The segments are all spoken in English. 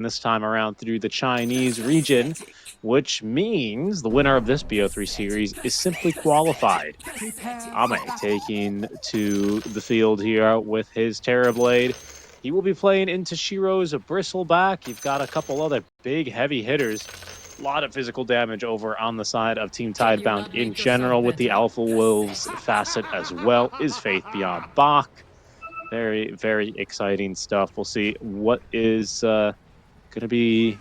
this time around through the Chinese region, which means the winner of this BO3 series is simply qualified. Ame taking to the field here with his Terrorblade. He will be playing into Shiro's Bristleback. You've got a couple other big, heavy hitters. A lot of physical damage over on the side of Team Tidebound in general with the Alpha Wolves facet as well is Faith Beyond Bach. Very, very exciting stuff. We'll see what is going to be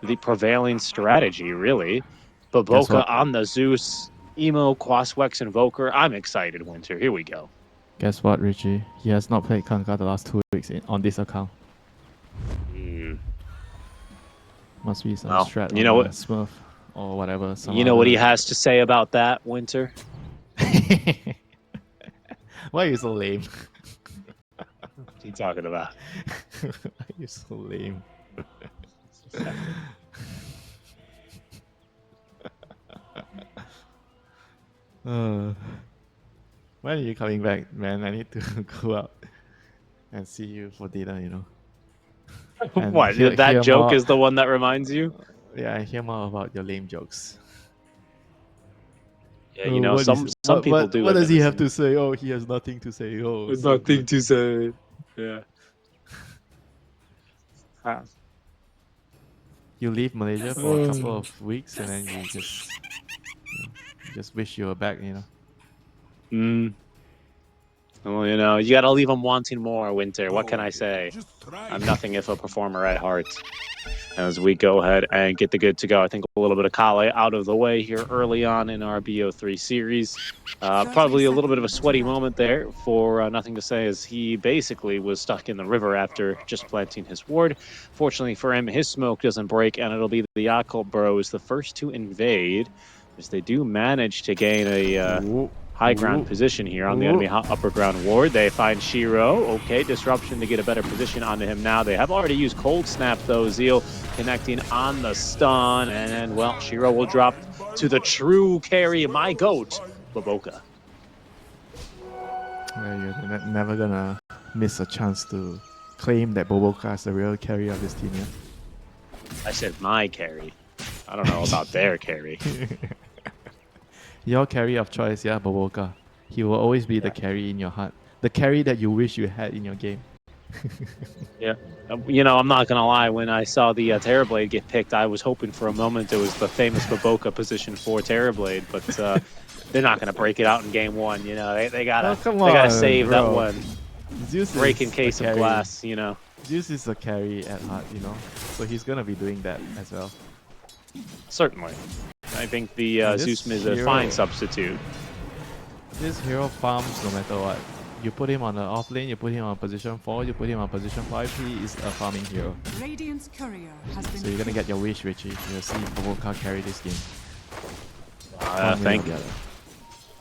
the prevailing strategy, really. Baboka on the Zeus, Emo, Quaswex, Invoker. I'm excited, Winter. Here we go. Guess what, Richie? He has not played Kanka the last 2 weeks on this account. Must be some strat you know what, Smurf or whatever. You know what he has to say about that, Winter? Why are you so lame? What are you talking about? Why are you so lame? When are you coming back, man? I need to go out and see you for dinner, you know. What? That joke is the one that reminds you? Yeah, I hear more about your lame jokes. Yeah, you know, some people do. What does he have to say? Oh, he has nothing to say. Oh, there's nothing to say. Yeah. You leave Malaysia for a couple of weeks and then you just wish you were back, you know. Well, you know, you got to leave them wanting more, Winter. What can I say? I'm nothing if a performer at heart. As we go ahead and get the good to go. I think a little bit of Kale out of the way here early on in our BO3 series. Probably a little bit of a sweaty moment there for Nothing to Say, as he basically was stuck in the river after just planting his ward. Fortunately for him, his smoke doesn't break, and it'll be the Yakult Bros the first to invade, as they do manage to gain a high ground position here on the enemy upper ground ward. They find Shiro. Okay, disruption to get a better position onto him now. They have already used Cold Snap, though. Zeal connecting on the stun. And, well, Shiro will drop to the true carry, my goat, Baboka. Well, you're never going to miss a chance to claim that Baboka is the real carry of this team, yeah? I said my carry. I don't know about their carry. Your carry of choice, yeah, Baboka. He will always be the carry in your heart. The carry that you wish you had in your game. Yeah. You know, I'm not going to lie. When I saw the Terrorblade get picked, I was hoping for a moment it was the famous Baboka position for Terrorblade, but they're not going to break it out in game one. You know, they got to save that one. Zeus breaking case of glass, you know. Zeus is a carry at heart, you know, so he's going to be doing that as well. Certainly. I think the Zeus is a fine substitute. This hero farms no matter what. You put him on the off lane, you put him on position 4, you put him on position 5, he is a farming hero. Radiant's courier has been so you're gonna get your wish, Richie. You'll see Baboka carry this game.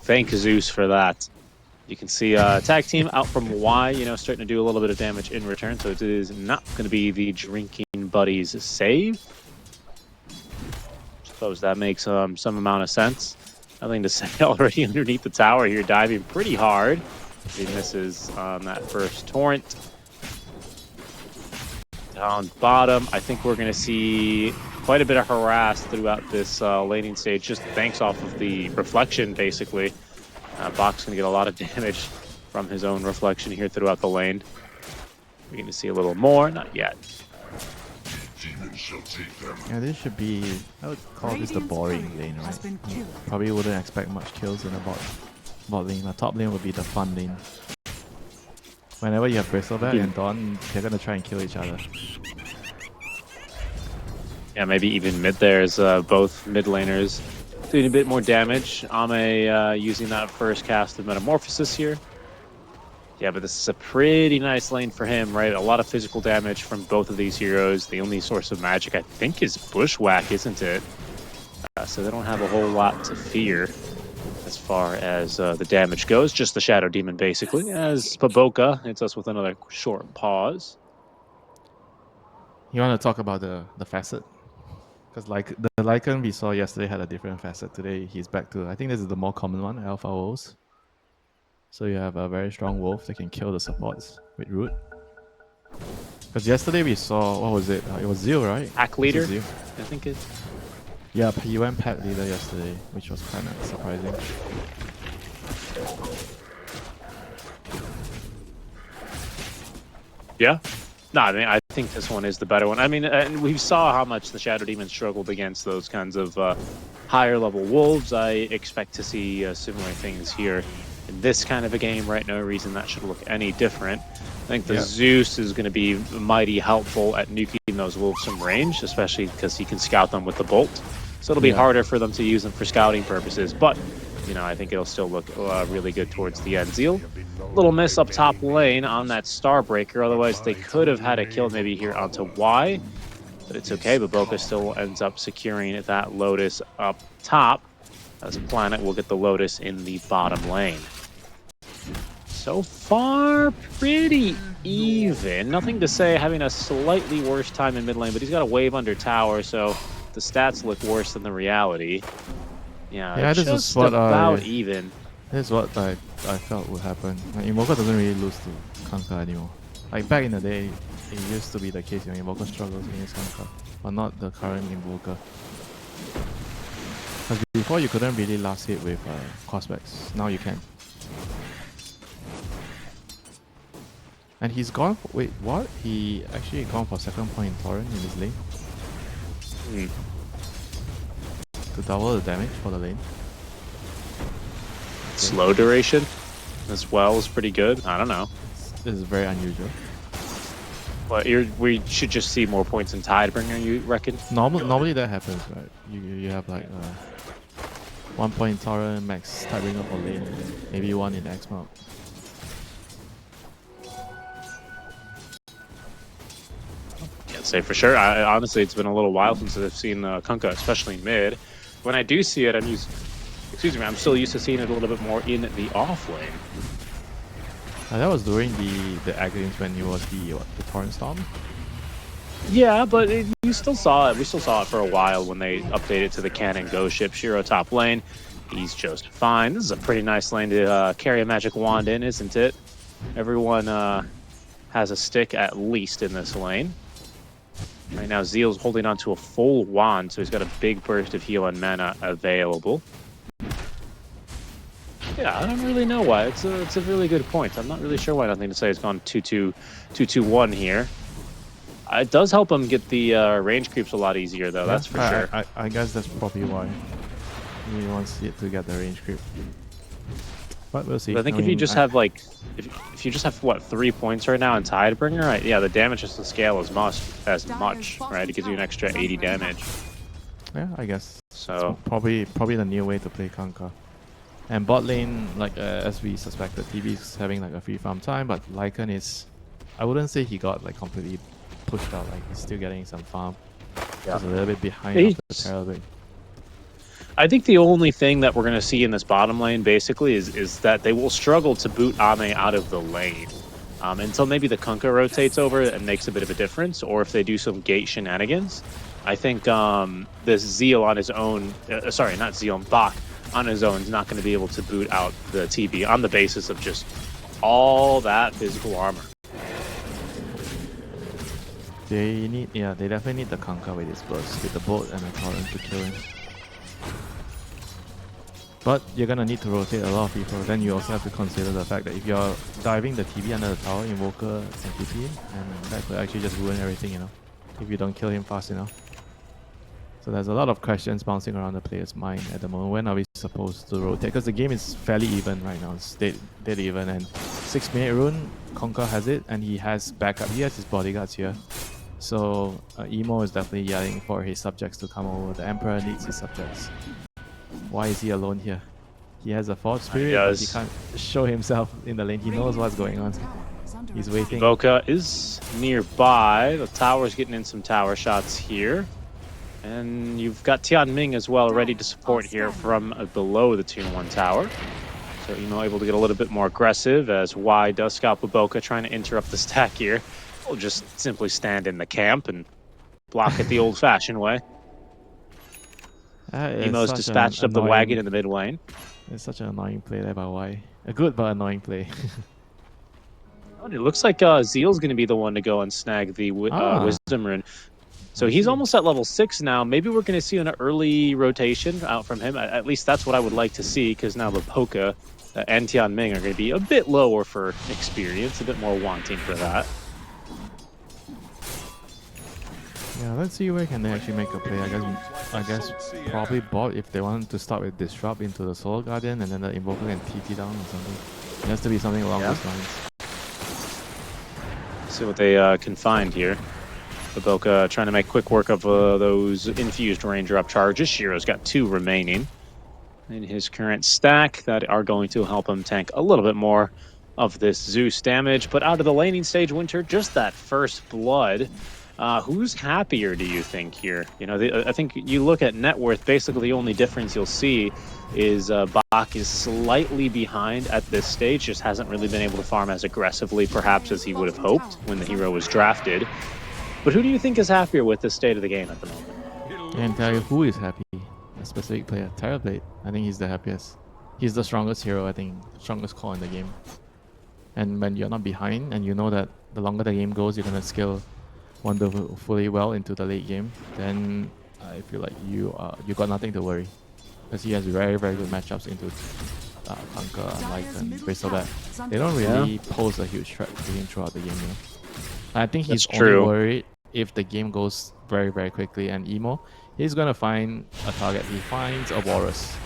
Thank Zeus for that. You can see tag team out from Y, you know, starting to do a little bit of damage in return, so it is not going to be the Drinking Buddies save. Suppose that makes some amount of sense. Nothing to say already underneath the tower here, diving pretty hard. He misses on that first torrent. Down bottom, I think we're going to see quite a bit of harass throughout this laning stage, just thanks off of the reflection, basically. Bach's going to get a lot of damage from his own reflection here throughout the lane. We're going to see a little more, not yet. Yeah, this should be, I would call this the boring lane, right? Probably wouldn't expect much kills in the bot lane. The top lane would be the fun lane. Whenever you have Bristleback and Dawn, they're gonna try and kill each other. Yeah, maybe even mid there is both mid laners doing a bit more damage. Ame using that first cast of Metamorphosis here. Yeah, but this is a pretty nice lane for him, right? A lot of physical damage from both of these heroes. The only source of magic, I think, is Bushwhack, isn't it? So they don't have a whole lot to fear as far as the damage goes. Just the Shadow Demon, basically, as Baboka hits us with another short pause. You want to talk about the facet? Because like the Lycan we saw yesterday had a different facet. Today he's back to, I think this is the more common one, Alpha Wolves. So you have a very strong wolf that can kill the supports with root. Because yesterday we saw, what was it? It was Zio, right? Pack Was leader, it Zio? I think it. Yeah, he went pack leader yesterday, which was kind of surprising. Yeah. No, I mean, I think this one is the better one. I mean, and we saw how much the Shadow Demon struggled against those kinds of higher level wolves. I expect to see similar things here in this kind of a game, right? No reason that should look any different. I think the Zeus is going to be mighty helpful at nuking those wolves from range, especially because he can scout them with the bolt. So it'll be harder for them to use them for scouting purposes. But, you know, I think it'll still look really good towards the end. Zeal, little miss up top lane on that Starbreaker. Otherwise, they could have had a kill maybe here onto Y. But it's okay. Baboka still ends up securing that Lotus up top, as Planet will get the Lotus in the bottom lane. So far, pretty even. Nothing to say, having a slightly worse time in mid lane, but he's got a wave under tower, so the stats look worse than the reality. Yeah, this just is what about even. This is what I felt would happen. Like, Invoker doesn't really lose to Kanka anymore. Like back in the day, it used to be the case when Invoker struggles against Kanka, but not the current Invoker. Because before you couldn't really last hit with crossbacks, now you can. And he's gone for, wait, what? He actually gone for second point in Torrent in his lane. To double the damage for the lane. Slow duration as well is pretty good. I don't know. This is very unusual. But we should just see more points in Tidebringer, you reckon? Normally that happens, right? You have like 1 point in Torrent, max Tidebringer for lane, maybe 1 in X mode. Can't say for sure. Honestly, it's been a little while since I've seen Kunkka, especially mid. When I do see it, I'm still used to seeing it a little bit more in the off lane. That was during the Aghanim when he was the Torrent Storm? Yeah, but you still saw it. We still saw it for a while when they updated to the Cannon Go ship. Shiro top lane. He's just fine. This is a pretty nice lane to carry a magic wand in, isn't it? Everyone has a stick at least in this lane. Right now, Zeal's holding on to a full wand, so he's got a big burst of heal and mana available. Yeah, I don't really know why. It's a really good point. I'm not really sure why. Nothing to say. It's gone 2-2-2-2-1 here. It does help him get the range creeps a lot easier, though. That's for sure. I guess that's probably why he wants it to get the range creep. But we'll see. But I think if you just have like, if you just have what 3 points right now in Tidebringer, right? Yeah, the damage doesn't scale as much, right? It gives you an extra 80 damage. Yeah, I guess. So it's probably the new way to play Kanka. And bot lane, like as we suspected, TB is having like a free farm time, but Lycan is, I wouldn't say he got like completely pushed out. Like he's still getting some farm. Yeah. He's a little bit behind after the Terror. I think the only thing that we're going to see in this bottom lane basically is that they will struggle to boot Ame out of the lane until maybe the Kunkka rotates over and makes a bit of a difference, or if they do some gate shenanigans. I think this Zeal on his own, sorry, not Zeal, Bach on his own is not going to be able to boot out the TB on the basis of just all that physical armor. They definitely need the Kunkka with his burst, with the bolt and the torrent to kill him. But you're gonna need to rotate a lot of people. Then you also have to consider the fact that if you're diving the TB under the tower, Invoker can TP him, and that could actually just ruin everything, you know, if you don't kill him fast enough. So there's a lot of questions bouncing around the player's mind at the moment. When are we supposed to rotate? Because the game is fairly even right now. It's dead even, and 6-minute rune, Kunkka has it, and he has backup. He has his bodyguards here. So Emo is definitely yelling for his subjects to come over. The Emperor needs his subjects. Why is he alone here? He has a Forge Spirit, but he can't show himself in the lane. He knows what's going on. He's waiting. Boka is nearby. The tower's getting in some tower shots here. And you've got Tianming as well ready to support here from below the Tier 1 tower. So Emo able to get a little bit more aggressive as Y does scout Baboka, trying to interrupt the stack here. We'll just simply stand in the camp and block it the old-fashioned way. Emo's dispatched up the wagon in the mid lane. It's such an annoying play there by Y. A good but annoying play. It looks like Zeal's going to be the one to go and snag the Wisdom Rune. So he's almost at level 6 now. Maybe we're going to see an early rotation out from him. At least that's what I would like to see, because now Lapoka and Tianming are going to be a bit lower for experience, a bit more wanting for that. Yeah, let's see where can they actually make a play. I guess probably bot if they want to start with Disrupt into the Soul Guardian, and then the Invoker can TT down or something. It has to be something along those lines. See what they can find here. Lapoka trying to make quick work of those infused Ranger up charges. Shiro's got 2 remaining in his current stack that are going to help him tank a little bit more of this Zeus damage. But out of the laning stage, Winter, just that first blood. Who's happier, do you think, here? You know, I think you look at net worth, basically the only difference you'll see is Bach is slightly behind at this stage, just hasn't really been able to farm as aggressively, perhaps, as he would have hoped when the hero was drafted. But who do you think is happier with the state of the game at the moment? I can tell you who is happy. A specific player, Terrorblade. I think he's the happiest. He's the strongest hero, I think. Strongest core in the game. And when you're not behind, and you know that the longer the game goes, you're going to scale wonderfully well into the late game, then I feel like you got nothing to worry, because he has very, very good matchups into Conquer, Light, and Bristleback. They don't really pose a huge threat to him throughout the game. You know? I think he's only worried if the game goes very, very quickly, and Emo, he's gonna find a target. He finds a Walrus.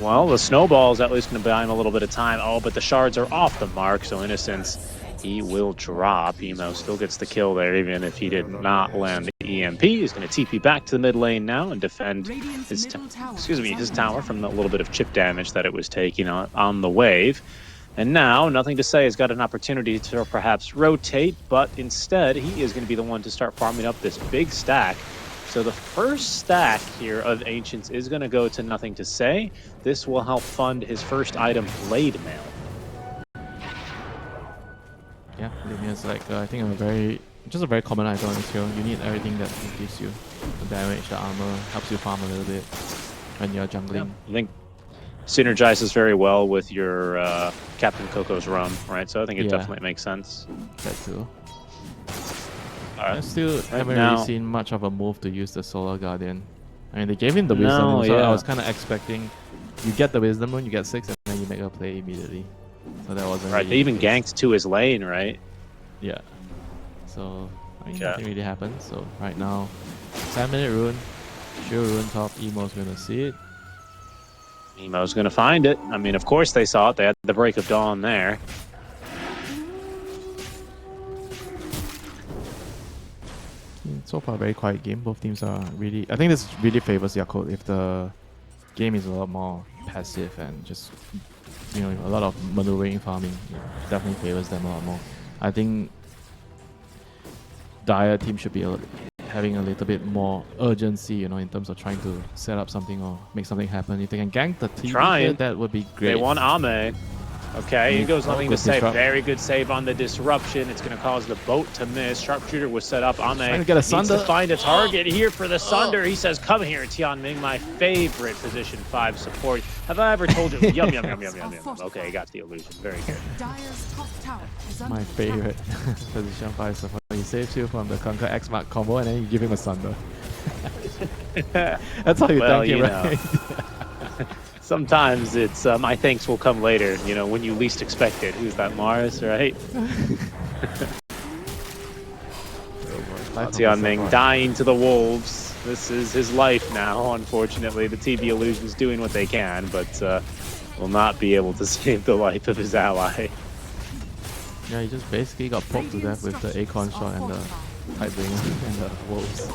Well, the snowball's at least gonna buy him a little bit of time. Oh, but the shards are off the mark, so in a sense, he will drop. Emo still gets the kill there, even if he did not land the EMP. He's going to TP back to the mid lane now and defend his tower from the little bit of chip damage that it was taking on the wave. And now, Nothing to Say has got an opportunity to perhaps rotate, but instead, he is going to be the one to start farming up this big stack. So the first stack here of Ancients is going to go to Nothing to Say. This will help fund his first item, Blade Mail. Yeah, Lumia's like I think just a very common item on this hero. You need everything that it gives you. The damage, the armor, helps you farm a little bit when you're jungling. Yeah, I think synergizes very well with your Captain Coco's rum, right? So I think it definitely makes sense. That too. I still haven't really seen much of a move to use the Solar Guardian. I mean, they gave him the Wisdom, so I was kind of expecting you get the Wisdom Rune, you get 6, and then you make a play immediately. So that wasn't right. Really they even ganked to his lane, right? Yeah. So I mean, nothing really happened. So right now, 10-minute rune, sure rune top. Emo's gonna see it. Emo's gonna find it. I mean, of course they saw it. They had the break of dawn there. So far, very quiet game. Both teams are really. I think this really favors Yakult if the game is a lot more passive and just, you know, a lot of maneuvering, farming. Definitely favors them a lot more. I think Dire team should be having a little bit more urgency, you know, in terms of trying to set up something or make something happen. If they can gank the team, that would be great. They want Ame. Okay, here goes Nothing to Say. Very good save on the disruption. It's going to cause the boat to miss. Sharpshooter was set up. Ame trying to get a Sunder. Needs to find a target here for the Sunder. He says, come here, Tianming, my favorite position 5 support. Have I ever told you? Yum, yum, yum, yum, yum, yum. Okay, got the illusion. Very good. My favorite position 5 support. He saves you from the Conquer X Mark combo and then you give him a Sunder. That's how you thank him, right? Sometimes it's my thanks will come later, you know, when you least expect it. Who's that, Mars, right? Tianming dying to the wolves. This is his life now, unfortunately. The TB Illusion's doing what they can, but will not be able to save the life of his ally. Yeah, he just basically got poked to death with the Acorn shot and the Tidebringer and the wolves.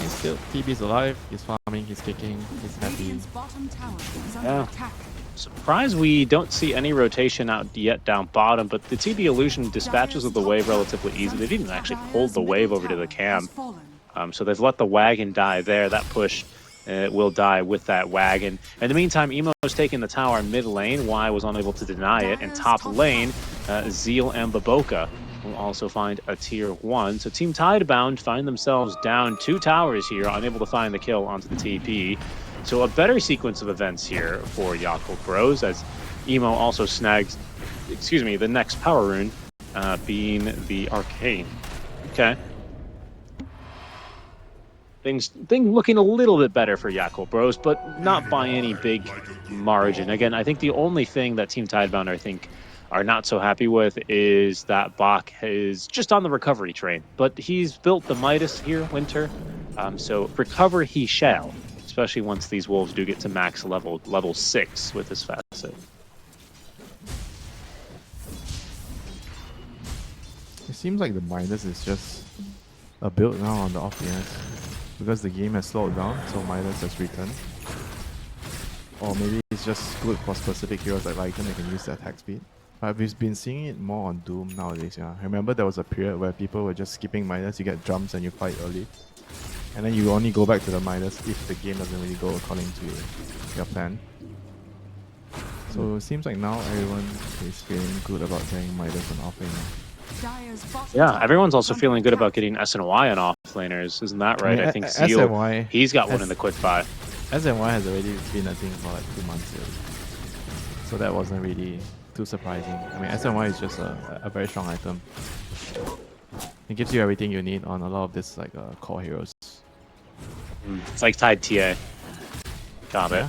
He's still, TB's alive, he's farming, he's kicking, he's happy. Yeah. Surprised we don't see any rotation out yet down bottom, but the TB Illusion dispatches of the wave relatively easy. They didn't even actually hold the wave over to the cam. So they've let the wagon die there. That push will die with that wagon. In the meantime, Emo's taking the tower mid lane. Y was unable to deny it. And top lane, Zeal and Baboka will also find a tier 1. So Team Tidebound find themselves down 2 towers here, unable to find the kill onto the TP. So a better sequence of events here for Yakult Bros, as Emo also snagged, excuse me, the next power rune, being the Arcane. Okay. Things looking a little bit better for Yakult Bros, but not by any big margin. Again, I think the only thing that Team Tidebound, I think, are not so happy with is that Bach is just on the recovery train. But he's built the Midas here, Winter. So recover he shall, especially once these wolves do get to max level 6 with his facet. It seems like the Midas is just a build now on the offense because the game has slowed down, so Midas has returned. Or maybe it's just good for specific heroes like Lycan that can use the attack speed. But we've been seeing it more on Doom nowadays. Yeah, I remember there was a period where people were just skipping Midas, you get jumps and you fight early. And then you only go back to the Midas if the game doesn't really go according to your plan. So it seems like now everyone is feeling good about getting Midas on offlane. Yeah, everyone's also feeling good about getting SNY on offlaners, isn't that right? I think Zeal, SNY, he's got one in the quick buy. SNY has already been a thing for like 2 months already. So that wasn't really too surprising. I mean, SNY is just a very strong item. It gives you everything you need on a lot of this like core heroes. It's like Tide TA. Got it.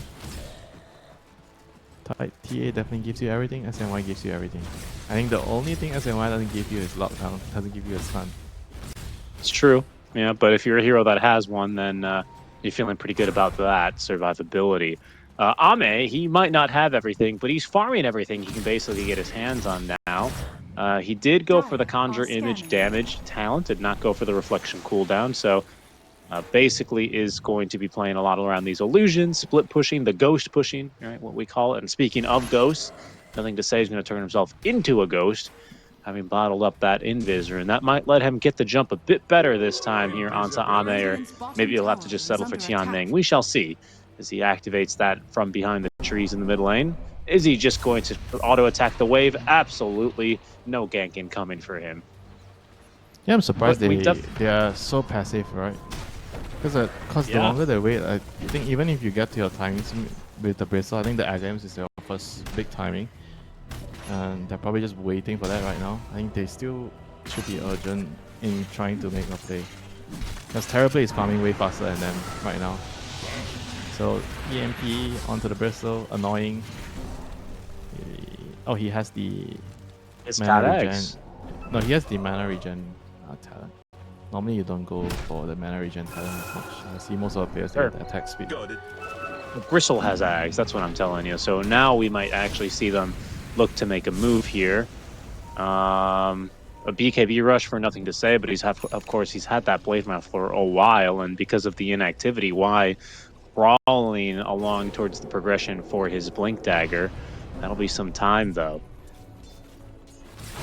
Tide TA definitely gives you everything, SNY gives you everything. I think the only thing SNY doesn't give you is lockdown, doesn't give you a stun. It's true, yeah, but if you're a hero that has one, then you're feeling pretty good about that survivability. Ame, he might not have everything, but he's farming everything he can basically get his hands on now. He did go for the Conjure Image damage talent, did not go for the Reflection cooldown, so basically is going to be playing a lot around these illusions, split pushing, the ghost pushing, right? What we call it. And speaking of ghosts, nothing to say, he's going to turn himself into a ghost, having bottled up that invisor, and that might let him get the jump a bit better this time here onto Ame, or maybe he'll have to just settle for Tianming. We shall see as he activates that from behind the trees in the mid lane. Is he just going to auto attack the wave? Absolutely no gank incoming for him. Yeah, I'm surprised they are so passive, right? Because the longer they wait, I think even if you get to your timings with the Bristle, I think the Agams is their first big timing. And they're probably just waiting for that right now. I think they still should be urgent in trying to make a play. Because Terrorblade is farming way faster than them right now. So EMP onto the Bristle, annoying. Oh, he has the mana regen. No, he has the mana regen talent. Normally you don't go for the mana regen talent as much. I see most of the players get the attack speed. Gristle has Ags, that's what I'm telling you. So now we might actually see them look to make a move here. A BKB rush for nothing to say, but of course he's had that Blade Math for a while, and because of the inactivity, why crawling along towards the progression for his Blink Dagger. That'll be some time though.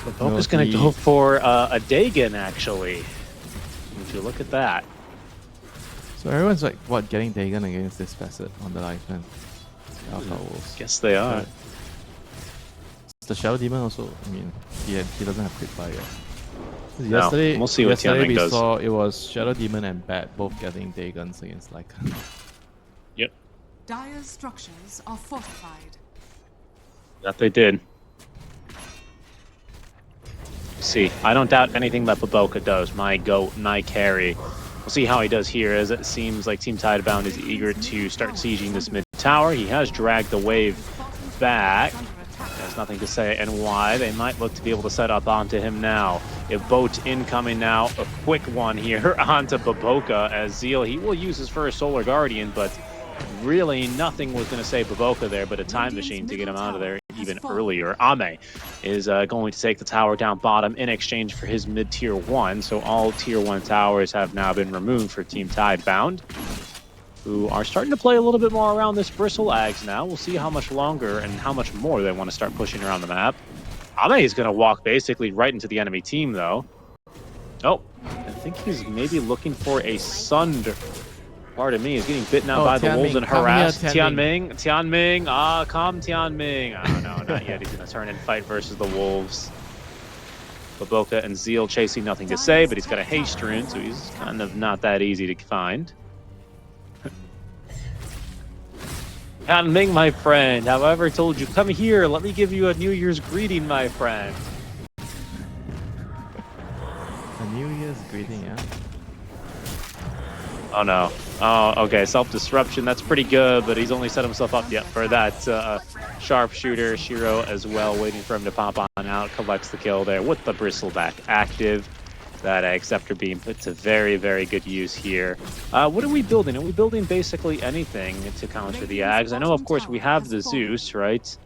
Boca's going to go for a Dagon actually. If you look at that. So everyone's like, what, getting Dagon against this facet on the lifespan? Guess they are. The Shadow Demon also, I mean, he doesn't have quick fire. No, yesterday, we'll see what Tianming does. Saw it was Shadow Demon and Bat both getting Dagons against Lycan. Yep. Dire's structures are fortified. That they did. See, I don't doubt anything that Baboka does. My goat, my carry. We'll see how he does here, as it seems like Team Tidebound is eager to start sieging this mid tower. He has dragged the wave back. There's nothing to say and why. They might look to be able to set up onto him now. A boat incoming now. A quick one here onto Baboka as Zeal. He will use his first Solar Guardian, but really nothing was going to save Baboka there but a time machine to get him out of there even earlier. Ame is going to take the tower down bottom in exchange for his mid-tier 1. So all tier 1 towers have now been removed for Team Tidebound, who are starting to play a little bit more around this Bristle Ags now. We'll see how much longer and how much more they want to start pushing around the map. Ame is going to walk basically right into the enemy team, though. Oh, I think he's maybe looking for a Sunder. Pardon me, he's getting bitten out by the wolves and harassed. Tianming, come Tianming. Oh no, not yet. He's going to turn and fight versus the wolves. Baboka and Zeal chasing, nothing to say, but he's got a haste rune, so he's kind of not that easy to find. Tian Ming, my friend, have I ever told you, come here, let me give you a New Year's greeting, my friend. A New Year's greeting, yeah? Oh no. Oh, okay, self-disruption, that's pretty good, but he's only set himself up yet for that sharpshooter. Shiro as well, waiting for him to pop on out, collects the kill there with the bristleback active. That acceptor being put to very, very good use here. What are we building? Are we building basically anything to counter the Ags? I know, of course, we have the Zeus, right?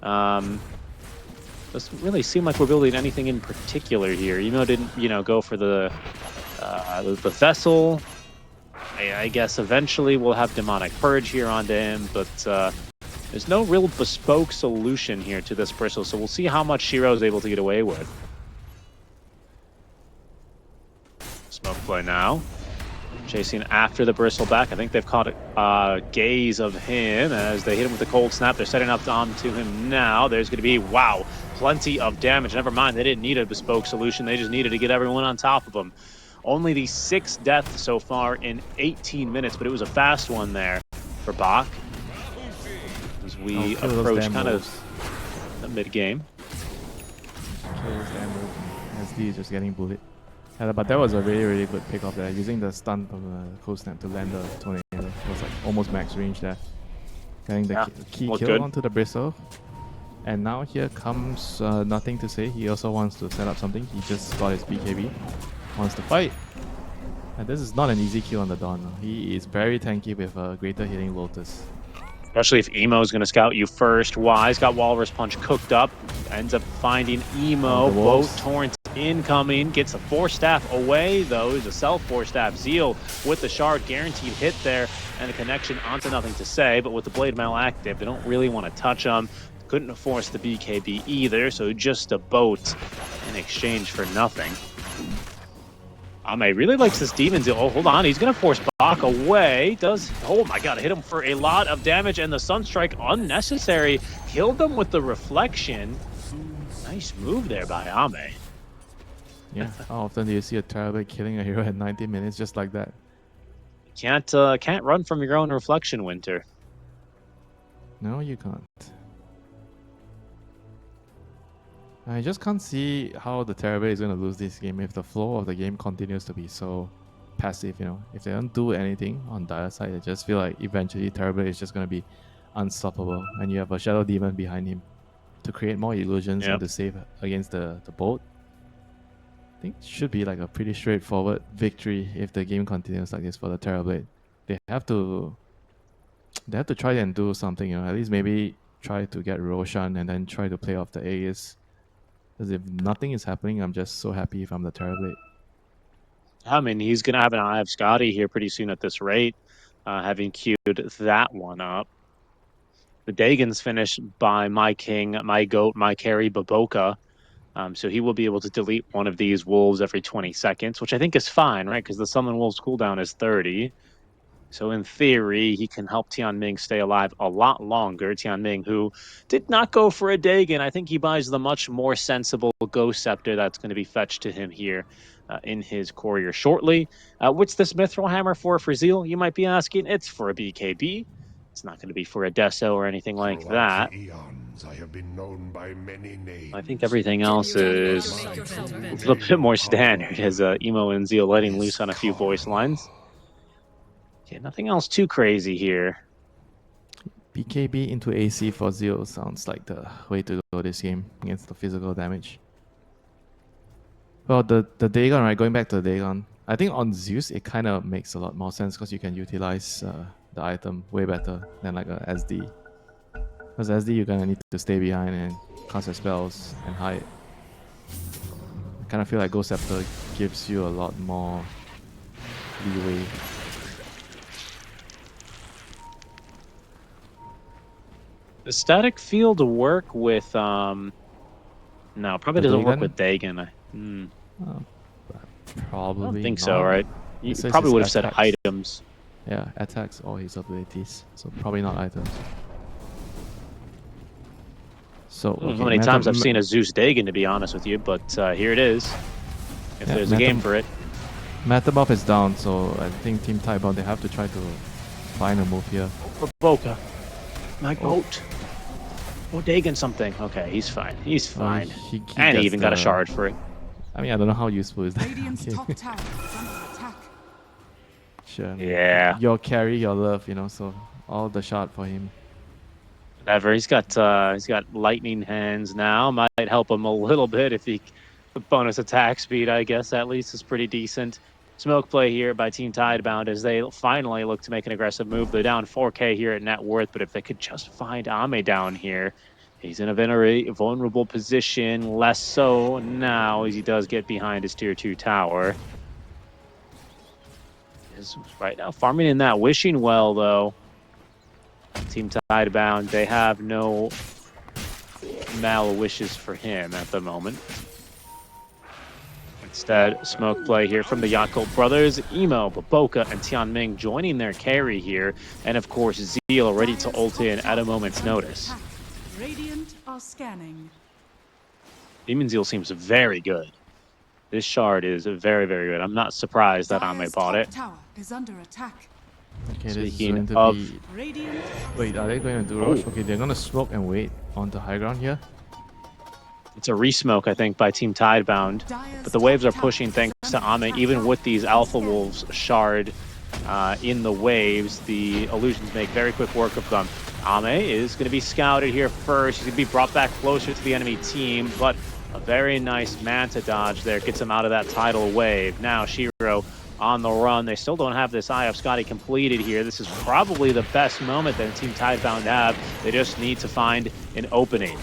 Doesn't really seem like we're building anything in particular here. Emo didn't, go for the vessel. I guess eventually we'll have Demonic Purge here onto him, but there's no real bespoke solution here to this bristle, so we'll see how much Shiro's able to get away with. Smoke play now. Chasing after the bristleback. I think they've caught a gaze of him as they hit him with the cold snap. They're setting up onto him now. There's going to be, wow, plenty of damage. Never mind, they didn't need a bespoke solution. They just needed to get everyone on top of him. Only the 6th death so far in 18 minutes, but it was a fast one there for Bach. As we approach kind of the mid-game. Kills them. SD is just getting bullied. Yeah, but that was a really, really good pick off there. Using the stun of the cold snap to land the tornado. It was like almost max range there. Getting the key kill good onto the bristle. And now here comes nothing to say. He also wants to set up something. He just got his BKB. Wants to fight. And this is not an easy kill on the Dawn. He is very tanky with a greater hitting Lotus. Especially if Emo's going to scout you first. Wise got Walrus Punch cooked up. Ends up finding Emo. Boat Torrent incoming. Gets a Force Staff away, though. Is a self-Force Staff. Zeal with the shard. Guaranteed hit there. And a connection onto nothing to say. But with the Blade Mail active, they don't really want to touch him. Couldn't force the BKB either. So just a boat in exchange for nothing. Ame really likes this Demon Zeal. Oh, hold on. He's going to force Bach away. Oh my god, hit him for a lot of damage, and the Sunstrike unnecessary. Killed them with the reflection. Nice move there by Ame. Yeah, how often do you see a Terrorblade killing a hero at 90 minutes just like that? Can't run from your own reflection, Winter. No, you can't. I just can't see how the Terrorblade is going to lose this game if the flow of the game continues to be so passive, If they don't do anything on Dire side, I just feel like eventually Terrorblade is just going to be unstoppable. And you have a Shadow Demon behind him to create more illusions and to save against the boat. I think it should be like a pretty straightforward victory if the game continues like this for the Terrorblade. They have to try and do something, at least maybe try to get Roshan and then try to play off the Aegis. Because if nothing is happening, I'm just so happy if I'm the Terrorblade. I mean, he's going to have an Eye of Scotty here pretty soon at this rate, having queued that one up. The Dagon's finished by my king, my goat, my carry, Baboka. So he will be able to delete one of these wolves every 20 seconds, which I think is fine, right? Because the Summon Wolves cooldown is 30. So in theory, he can help Tian Ming stay alive a lot longer. Tian Ming, who did not go for a Dagon. I think he buys the much more sensible Ghost Scepter that's going to be fetched to him here in his courier shortly. What's this Mithril Hammer for Zeal, you might be asking? It's for a BKB. It's not going to be for a Deso or anything like that. I have been known by many names. I think everything else is a little bit more standard as Emo and Zeal letting loose on a few voice lines. Okay, nothing else too crazy here. BKB into AC for Zeal sounds like the way to go this game against the physical damage. Well, the Dagon, right? Going back to the Dagon, I think on Zeus it kind of makes a lot more sense because you can utilize the item way better than like a SD. Because SD you're gonna need to stay behind and cast your spells and hide. I kind of feel like Ghost Scepter gives you a lot more leeway. The static field work with no, probably The doesn't work Dagon? with Dagon. Probably I don't think not. so, right? You It says probably his would have said attacks. items. Yeah, attacks or his abilities. So probably not items. So I don't know how many times I've seen a Zeus Dagon, to be honest with you, but here it is. If Yeah, there's a game for it. Metabuff is down, so I think Team Tidebound, they have to try to find a move here. Boca. My goat. Oh, Dagon something. Okay, he's fine. He's fine. He And he gets even got a the- shard for it. I mean, I don't know how useful is that. Radiant's Okay. top tower is under attack. Sure. Yeah. Your carry, your love, so all the shot for him. Whatever. He's got lightning hands now. Might help him a little bit if he bonus attack speed, I guess, at least is pretty decent. Smoke play here by Team Tidebound as they finally look to make an aggressive move. They're down 4K here at net worth, but if they could just find Ame down here, he's in a very vulnerable position. Less so now as he does get behind his tier 2 tower. Is right now farming in that wishing well, though. Team Tidebound, they have no mal wishes for him at the moment. Instead, smoke play here from the Yakult brothers. Emo, Baboka, and Tianming joining their carry here. And of course, Zeal ready to ult in at a moment's notice. Radiant are scanning. Demon Zeal seems very good. This shard is very, very good. I'm not surprised that Ame bought it. Tower is under attack. Okay, this is Speaking going to of- be... Radiant. Wait, are they going to do rush? Okay, they're going to smoke and wait on the high ground here. It's a resmoke, I think, by Team Tidebound. But the waves are pushing thanks to Ame. Even with these Alpha Wolves shard in the waves, the illusions make very quick work of them. Ame is going to be scouted here first. He's going to be brought back closer to the enemy team, but a very nice Manta dodge there gets him out of that tidal wave. Now Shiro on the run. They still don't have this Eye of Scotty completed here. This is probably the best moment that Team Tidebound have. They just need to find an opening.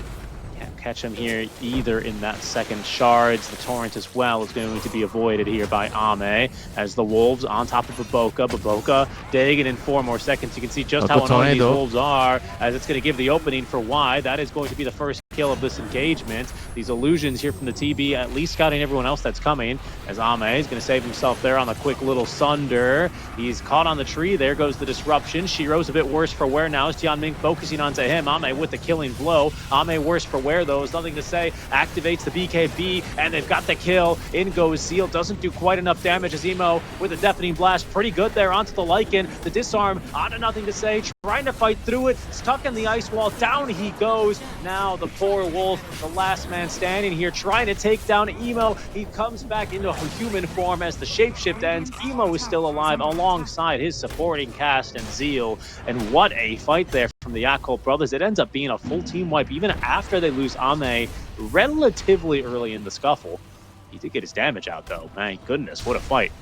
Can't catch him here either in that second shards. The torrent as well is going to be avoided here by Ame as the wolves on top of Baboka. Baboka digging in 4 more seconds. You can see just how annoying these wolves are as it's going to give the opening for Y. That is going to be the first kill of this engagement. These illusions here from the TB at least scouting everyone else that's coming as Ame is going to save himself there on the quick little sunder. He's caught on the tree. There goes the disruption. Shiro's a bit worse for wear now as Tianming focusing onto him. Ame with the killing blow. Ame worse for wear though, is nothing to say. Activates the BKB and they've got the kill. In goes Zeal. Doesn't do quite enough damage as Emo with a deafening blast. Pretty good there onto the Lycan. The disarm onto nothing to say. Trying to fight through it. Stuck in the ice wall. Down he goes. Now the poor wolf, the last man standing here, trying to take down Emo. He comes back into human form as the shapeshift ends. Emo is still alive alongside his supporting cast and Zeal. And what a fight there from the Yakult brothers. It ends up being a full team wipe even after they lose Ame relatively early in the scuffle. He did get his damage out though. My goodness, what a fight.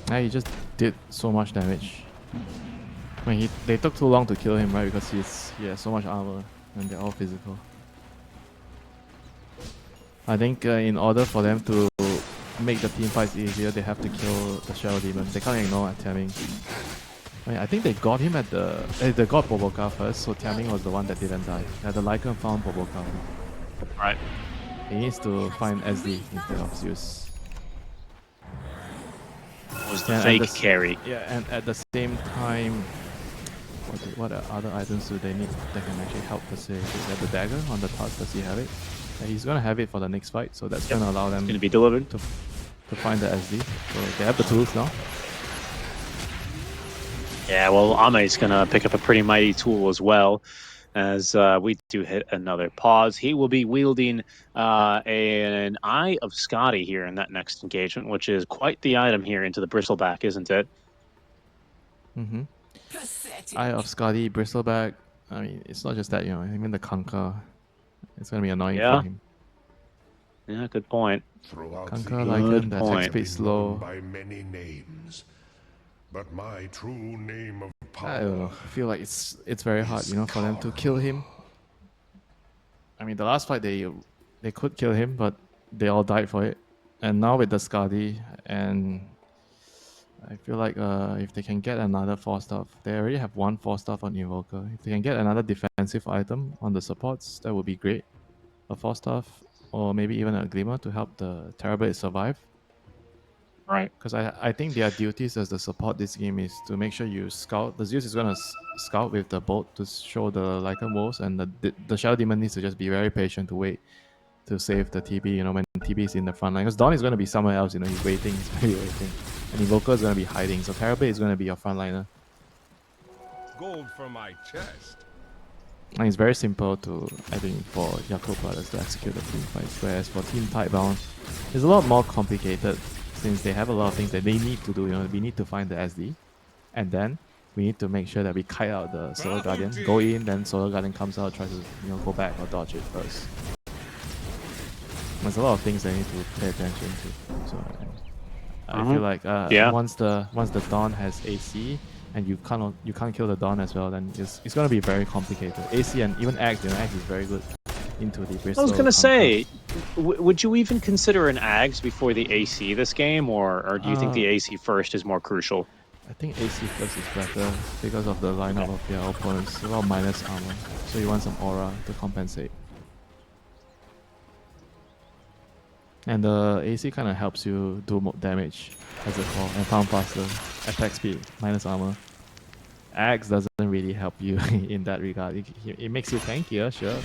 Yeah, he just did so much damage. I mean, they took too long to kill him, right? Because he has so much armor and they're all physical. I think in order for them to make the team fights easier, they have to kill the Shadow Demon. They can't ignore Tianming. I mean, I think they got him at the... they got Boboka first, so Tianming was the one that didn't die. Yeah, the Lycan found Boboka. Right. He needs to find SD instead of Zeus. Was the fake carry. Yeah, and at the same time, what other items do they need that can actually help the save? Is that the dagger on the touch? Does he have it? Yeah, he's gonna have it for the next fight, so that's gonna allow them It's going to be delivered. to find the SD. So they have the tools now. Yeah, well, Ame's going to pick up a pretty mighty tool as well as we do hit another pause. He will be wielding an Eye of Scotty here in that next engagement, which is quite the item here into the bristleback, isn't it? Mm-hmm. Eye of Scotty, Bristleback. I mean, it's not just that, even the Kanka. It's gonna be annoying for him. Yeah, good point. Throughout Kanka, the Lycan, the attack point. speed slow. by many names, but my true name of I don't know. power. I feel like it's very hard, for them to kill him. I mean, the last fight they could kill him, but they all died for it. And now with the Skadi, and I feel like if they can get another 4-star, they already have 1 4-star on Invoker. If they can get another defensive item on the supports, that would be great. A 4-star, or maybe even a Glimmer to help the Terrorblade survive. Right. Because I think their duties as the support this game is to make sure you scout. The Zeus is going to scout with the bolt to show the Lycan wolves, and the Shadow Demon needs to just be very patient to wait to save the TB, when TB is in the front line. Because Dawn is going to be somewhere else, he's waiting, he's really waiting. And Invoker is going to be hiding, so Terrorblade is going to be your frontliner. Gold for my chest. And it's very simple to, I think, for Yakult Brothers to execute the team fights. Whereas for Team Tidebound, it's a lot more complicated since they have a lot of things that they need to do. You know, we need to find the SD, and then we need to make sure that we kite out the Solar Guardian, go in, then Solar Guardian comes out, tries to go back or dodge it first. There's a lot of things they need to pay attention to. So I feel like once the Dawn has AC and you can't kill the Dawn as well, then it's gonna be very complicated. AC and even Axe, Axe is very good into the Bristol. I was gonna say, would you even consider an Axe before the AC this game, or do you think the AC first is more crucial? I think AC first is better because of the lineup of their opponents. A lot of minus armor, so you want some aura to compensate. And the AC kind of helps you do more damage as a core and farm faster, attack speed, minus armor. Axe doesn't really help you in that regard. It makes you tankier, sure.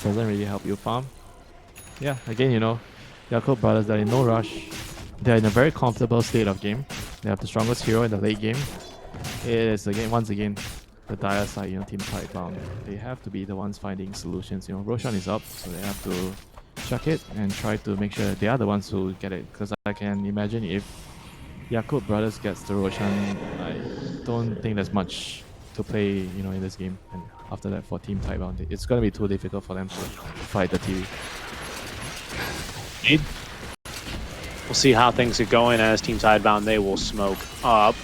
Doesn't really help you farm. Yeah, again, Yakult Brothers, they're in no rush. They're in a very comfortable state of game. They have the strongest hero in the late game. It is, once again, the dire side, Team Tidebound. They have to be the ones finding solutions. Roshan is up, so they have to chuck it and try to make sure they are the ones who get it. Because I can imagine if Yakult Brothers gets the Roshan, I don't think there's much to play, in this game. And after that, for Team Tidebound, it's gonna be too difficult for them to fight the TV. We'll see how things are going as Team Tidebound. They will smoke up.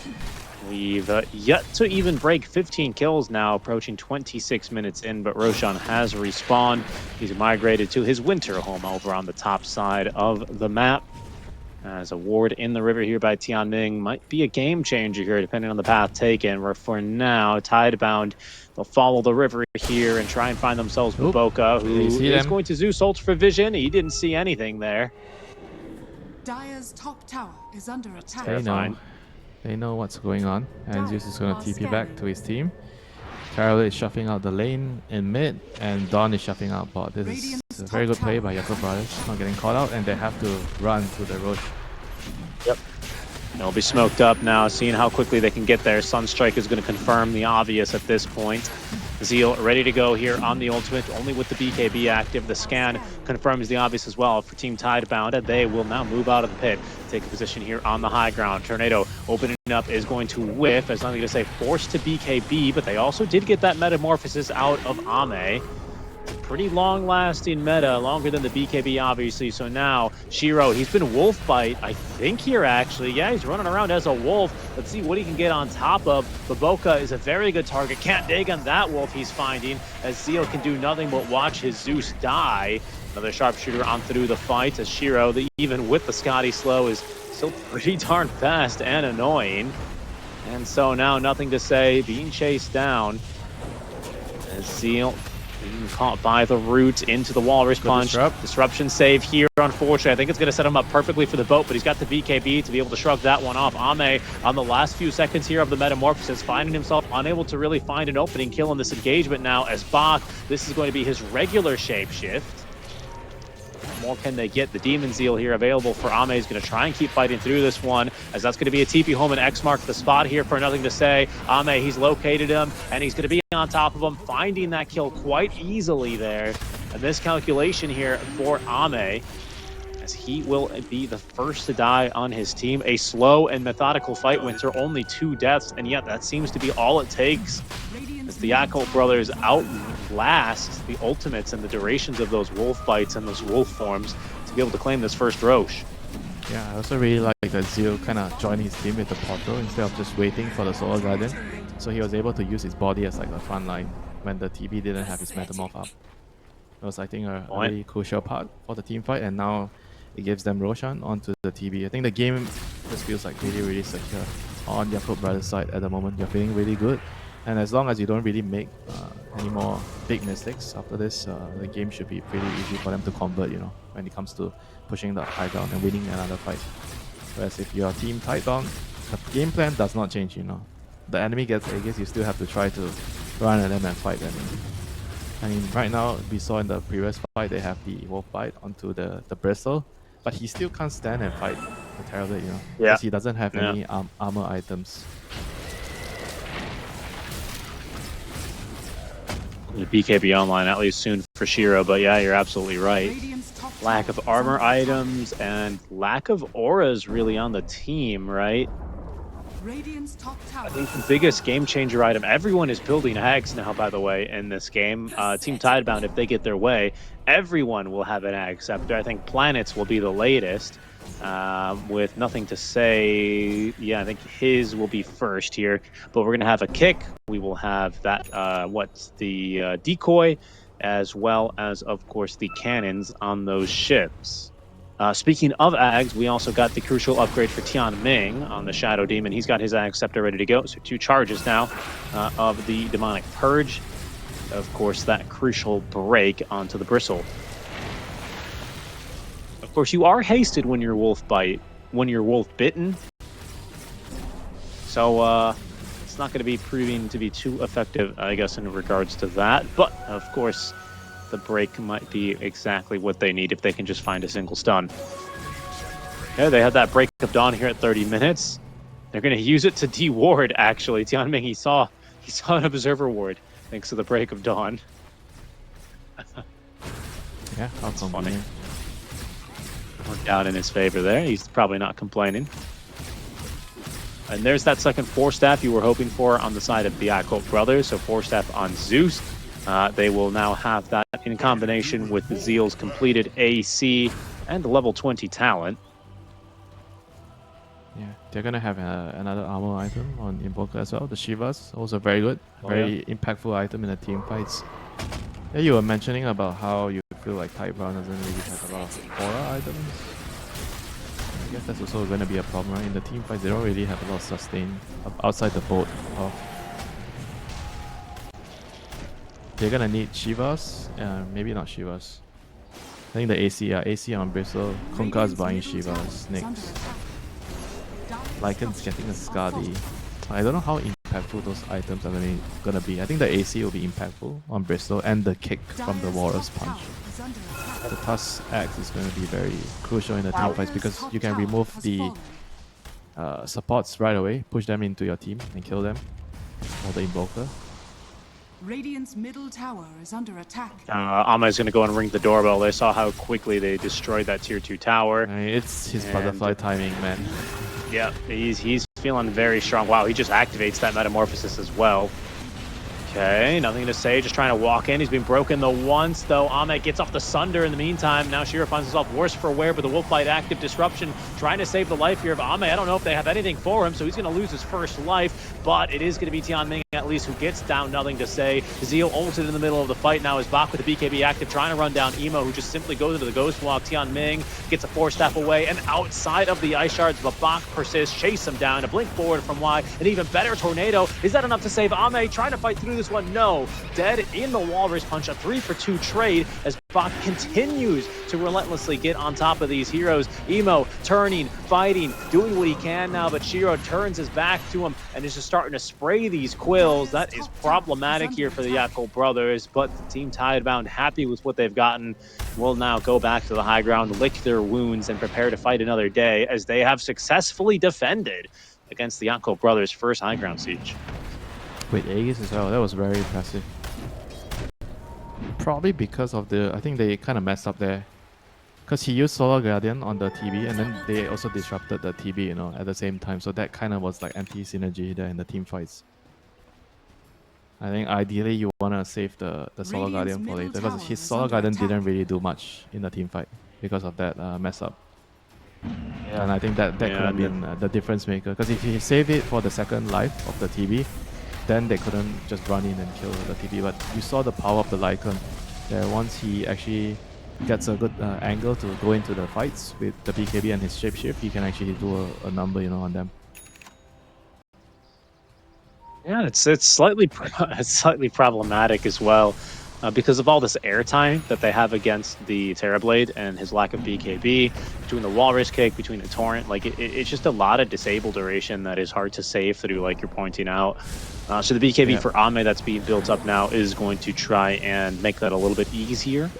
We've yet to even break 15 kills now, approaching 26 minutes in, but Roshan has respawned. He's migrated to his winter home over on the top side of the map. As a ward in the river here by Tianming might be a game changer here, depending on the path taken, where for now, Tidebound, they'll follow the river here and try and find themselves with Boca, who is going to Zeus ult for vision. He didn't see anything there. Dire's top tower is under attack. They know what's going on, and Zeus is going to TP back to his team. Carol is shuffling out the lane in mid, and Dawn is shuffling out bot. This is a very good play by Yakult Brothers, not getting caught out, and they have to run to the Roche. Yep. They'll be smoked up now, seeing how quickly they can get there. Sunstrike is going to confirm the obvious at this point. Zeal ready to go here on the ultimate, only with the BKB active. The scan confirms the obvious as well for Team Tidebound, and they will now move out of the pit, take a position here on the high ground. Tornado opening up is going to whiff, as nothing to say, forced to BKB, but they also did get that metamorphosis out of Ame. Pretty long-lasting meta, longer than the BKB, obviously. So now, Shiro, he's been wolf bite, I think here, actually. Yeah, he's running around as a wolf. Let's see what he can get on top of. Baboka is a very good target. Can't dig on that wolf he's finding, as Zeal can do nothing but watch his Zeus die. Another sharpshooter on through the fight, as Shiro, even with the Scotty slow, is still pretty darn fast and annoying. And so now, nothing to say, being chased down. As Zeal being caught by the root into the Walrus Punch. Disruption save here, unfortunately. I think it's going to set him up perfectly for the boat, but he's got the BKB to be able to shrug that one off. Ame, on the last few seconds here of the Metamorphosis, finding himself unable to really find an opening kill in this engagement now, as Bach, this is going to be his regular shapeshift. What more can they get? The Demon Zeal here available for Ame is going to try and keep fighting through this one, as that's going to be a TP home, and X marks the spot here for nothing to say. Ame, he's located him, and he's going to be on top of him, finding that kill quite easily there. A miscalculation here for Ame, as he will be the first to die on his team. A slow and methodical fight, Winter, only 2 deaths, and yet that seems to be all it takes, as the Yakult brothers outlast the ultimates and the durations of those wolf bites and those wolf forms to be able to claim this first Roche. Yeah, I also really like that Zeal kind of joined his team with the portal instead of just waiting for the Solar Guardian. So he was able to use his body as like a front line when the TB didn't have his Metamorph up. It was, I think, a really crucial part for the team fight, and now it gives them Roshan onto the TB. I think the game just feels like really, really secure on Yakult Brothers' side at the moment. You're feeling really good, and as long as you don't really make any more big mistakes after this, the game should be pretty easy for them to convert, when it comes to pushing the high ground and winning another fight. Whereas if you're Team Tidebound, the game plan does not change, The enemy gets Aegis, you still have to try to run at them and fight them. I mean, right now, we saw in the previous fight, they have the Wolf Bite onto the Bristle, but he still can't stand and fight the Terrorblade, because he doesn't have any armor items. The BKB online at least soon for Shiro, but yeah, you're absolutely right. Lack of armor items and lack of auras really on the team, right? I think the biggest game changer item, everyone is building Ags now, by the way, in this game. Team Tidebound, if they get their way, everyone will have an Ag Scepter. I think Planets will be the latest. With nothing to say, yeah, I think his will be first here. But we're going to have a kick. We will have that, the decoy, as well as, of course, the cannons on those ships. Speaking of Ags, we also got the crucial upgrade for Tian Ming on the Shadow Demon. He's got his Ag Scepter ready to go. So 2 charges now of the Demonic Purge. Of course, that crucial break onto the Bristle. Of course, you are hasted when you're wolf bitten. So it's not going to be proving to be too effective, I guess, in regards to that. But of course, the break might be exactly what they need if they can just find a single stun. Yeah, they had that break of dawn here at 30 minutes. They're going to use it to de-ward, actually. Tianming, he saw an observer ward thanks to the break of dawn. Yeah, that's funny. Worked out in his favor there. He's probably not complaining. And there's that second 4-staff you were hoping for on the side of the Yakult brothers. So 4-staff on Zeus. They will now have that in combination with the Zeal's completed AC and the level 20 talent. Yeah, they're gonna have another armor item on Invoker as well. The Shivas, also very good, very impactful item in the team fights. Yeah, you were mentioning about how you feel like Tidebound doesn't really have a lot of aura items. I guess that's also gonna be a problem, right? In the team fights, they don't really have a lot of sustain outside the boat. They're gonna need Shivas, maybe not Shivas. I think the AC on Bristle. Kunka's buying Shivas next. Lycan's getting a Skadi. I don't know how impactful those items are gonna be. I think the AC will be impactful on Bristle and the kick from the Warrior's Punch. The Tusk Axe is going to be very crucial in the team fights because you can remove the supports right away, push them into your team and kill them. Or the Invoker. Radiant's middle tower is under attack. Ama is going to go and ring the doorbell. They saw how quickly they destroyed that tier 2 tower. I mean, it's his butterfly timing, man. Yeah, he's feeling very strong. Wow, he just activates that Metamorphosis as well. Okay, nothing to say, just trying to walk in. He's been broken the once, though. Ahmed gets off the Sunder in the meantime. Now Shiro finds himself worse for wear, but the Wolfbite active disruption trying to save the life here of Ahmed. I don't know if they have anything for him, so he's going to lose his first life, but it is going to be Tianming at least who gets down, nothing to say. Zeal ulted in the middle of the fight now is Bach with the BKB active, trying to run down Emo, who just simply goes into the Ghost Walk. Tianming gets a 4-staff away, and outside of the Ice Shards, but Bach persists, chase him down, a blink forward from Y, an even better Tornado. Is that enough to save Ahmed? Trying to fight through this one, no. Dead in the Walrus Punch, a 3-for-2 trade as Bach continues to relentlessly get on top of these heroes. Emo turning, fighting, doing what he can now, but Shiro turns his back to him and is just starting to spray these quills. That is problematic here for the Yakult brothers, but Team Tidebound, happy with what they've gotten, will now go back to the high ground, lick their wounds, and prepare to fight another day as they have successfully defended against the Yakult brothers' first high ground siege. With Aegis as well, that was very impressive. Probably because of I think they kind of messed up there. Because he used Solar Guardian on the TB and then they also disrupted the TB, at the same time. So that kind of was like anti-synergy there in the team fights. I think ideally you want to save the Solar Guardian for later because his Solar Guardian didn't really do much in the team fight because of that mess up. Yeah. And I think that could have been the difference maker. Because if he saved it for the second life of the TB, then they couldn't just run in and kill the TB. But you saw the power of the Lycan there. Once he actually gets a good angle to go into the fights with the BKB and his shapeshift, he can actually do a number, on them. Yeah, it's slightly problematic as well because of all this airtime that they have against the Terrorblade and his lack of BKB, between the Walrus Kick, between the Torrent. Like it's just a lot of disable duration that is hard to save through, like you're pointing out. So the BKB for Ame that's being built up now is going to try and make that a little bit easier.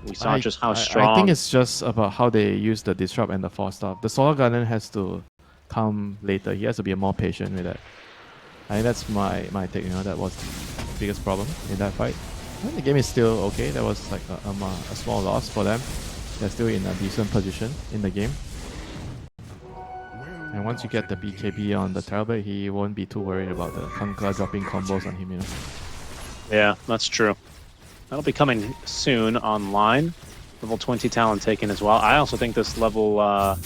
We saw just how strong. I think it's just about how they use the Disrupt and the 4-staff. The Solar Guardian has to come later. He has to be more patient with that. I think that's my take. That was the biggest problem in that fight. Well, the game is still okay. That was like a small loss for them. They're still in a decent position in the game. And once you get the BKB on the Talbot, he won't be too worried about the Kunkka dropping combos on him, you know. Yeah, that's true. That'll be coming soon online. Level 20 talent taken as well. I also think this level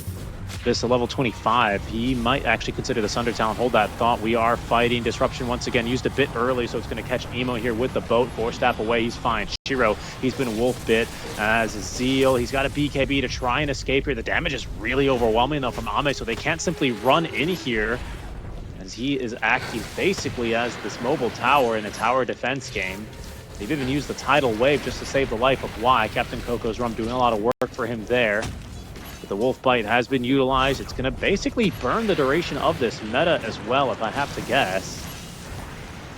25, he might actually consider this under talent. Hold that thought. We are fighting disruption once again. Used a bit early, so it's going to catch Emo here with the boat. 4-step away, he's fine. Shiro, he's been wolf bit as Zeal. He's got a BKB to try and escape here. The damage is really overwhelming though from Ame, so they can't simply run in here, as he is acting basically as this mobile tower in a tower defense game. They've even used the tidal wave just to save the life of Y. Captain Coco's Rum doing a lot of work for him there. But the Wolf Bite has been utilized. It's going to basically burn the duration of this meta as well, if I have to guess.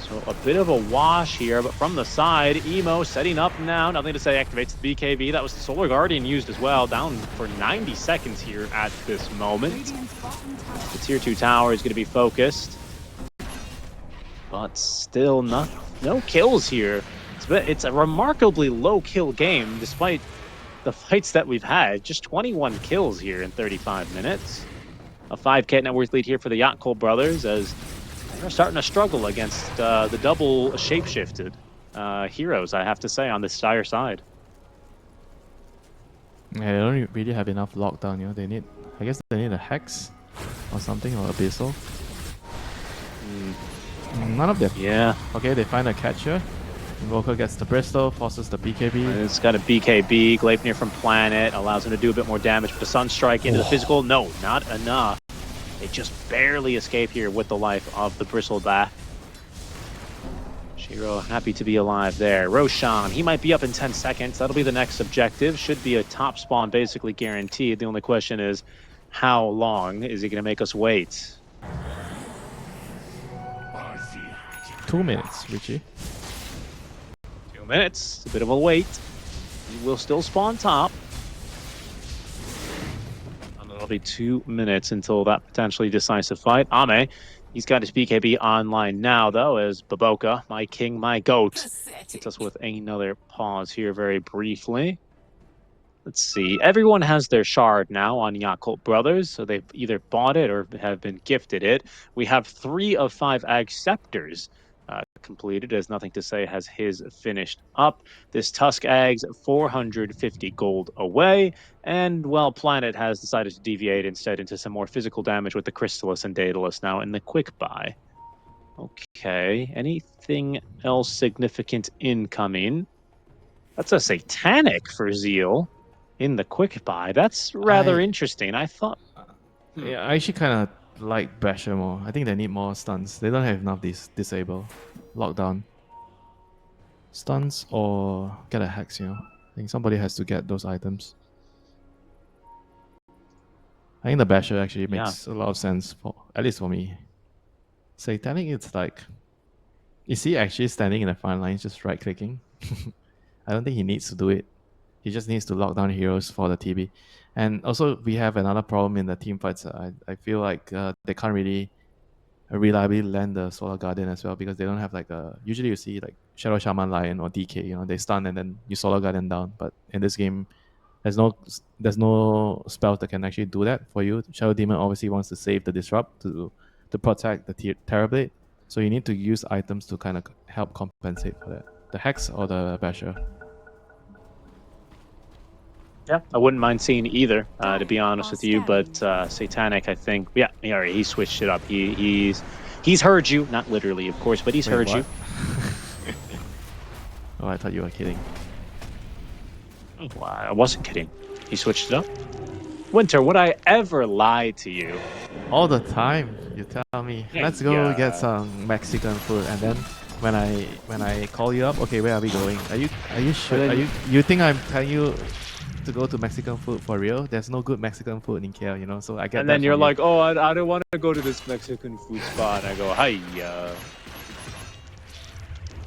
So a bit of a wash here, but from the side, Emo setting up now. Nothing to say, activates the BKB. That was the Solar Guardian used as well, down for 90 seconds here at this moment. The tier 2 tower is going to be focused, but still no kills here. It's a remarkably low kill game despite the fights that we've had. Just 21 kills here in 35 minutes. A 5k net worth lead here for the Yakult brothers, as they're starting to struggle against the double shapeshifted heroes, I have to say, on this dire side. Yeah, they don't really have enough lockdown, you know. I guess they need a Hex or something, or Abyssal. None of them. Yeah. Okay, they find a catcher. Invoker gets the Bristol, forces the BKB. It's got a BKB. Gleipnir from Planet allows him to do a bit more damage. But the Sunstrike into the physical. No, not enough. They just barely escape here with the life of the Bristleback. Shiro happy to be alive there. Roshan, he might be up in 10 seconds. That'll be the next objective. Should be a top spawn basically guaranteed. The only question is, how long is he going to make us wait? 2 minutes, Richie. 2 minutes. A bit of a wait. He will still spawn top. And it'll be 2 minutes until that potentially decisive fight. Ame, he's got his BKB online now, though, as Baboka, my king, my goat, hits us with another pause here very briefly. Let's see. Everyone has their shard now on Yakult Brothers, so they've either bought it or have been gifted it. We have 3 of 5 acceptors completed, as Nothing to Say has his finished up. This Tusk Ag's 450 gold away, and well, Planet has decided to deviate instead into some more physical damage with the Crystallis and Daedalus now in the quick buy. Okay, anything else significant incoming? That's a Satanic for Zeal in the quick buy. That's rather interesting. I thought... Yeah, I actually kind of like Basher more. I think they need more stuns. They don't have enough disable. Lockdown. Stuns or get a Hex, you know. I think somebody has to get those items. I think the Basher actually makes a lot of sense, for at least for me. Satanic, it's like... Is he actually standing in the front line just right-clicking? I don't think he needs to do it. He just needs to lock down heroes for the TB. And also, we have another problem in the team fights. I feel like they can't really reliably land the Solar Guardian as well, because they don't have like a... Usually you see like Shadow Shaman Lion or DK, you know, they stun and then you Solar Guardian down. But in this game, there's no spells that can actually do that for you. Shadow Demon obviously wants to save the Disrupt to protect the Terrorblade. So you need to use items to kind of help compensate for that. The Hex or the Basher. Yeah, I wouldn't mind seeing either, to be honest with you. But Satanic, I think, yeah, he switched it up. He's heard you, not literally, of course, but he's heard you. Oh, I thought you were kidding. Well, I wasn't kidding. He switched it up. Winter, would I ever lie to you? All the time, you tell me. Let's go get some Mexican food, and then when I call you up, okay, where are we going? Are you sure? You think I'm telling you to go to Mexican food for real? There's no good Mexican food in KL, you know. So I get. And then you're like, oh, I don't want to go to this Mexican food spot. And I go, hi.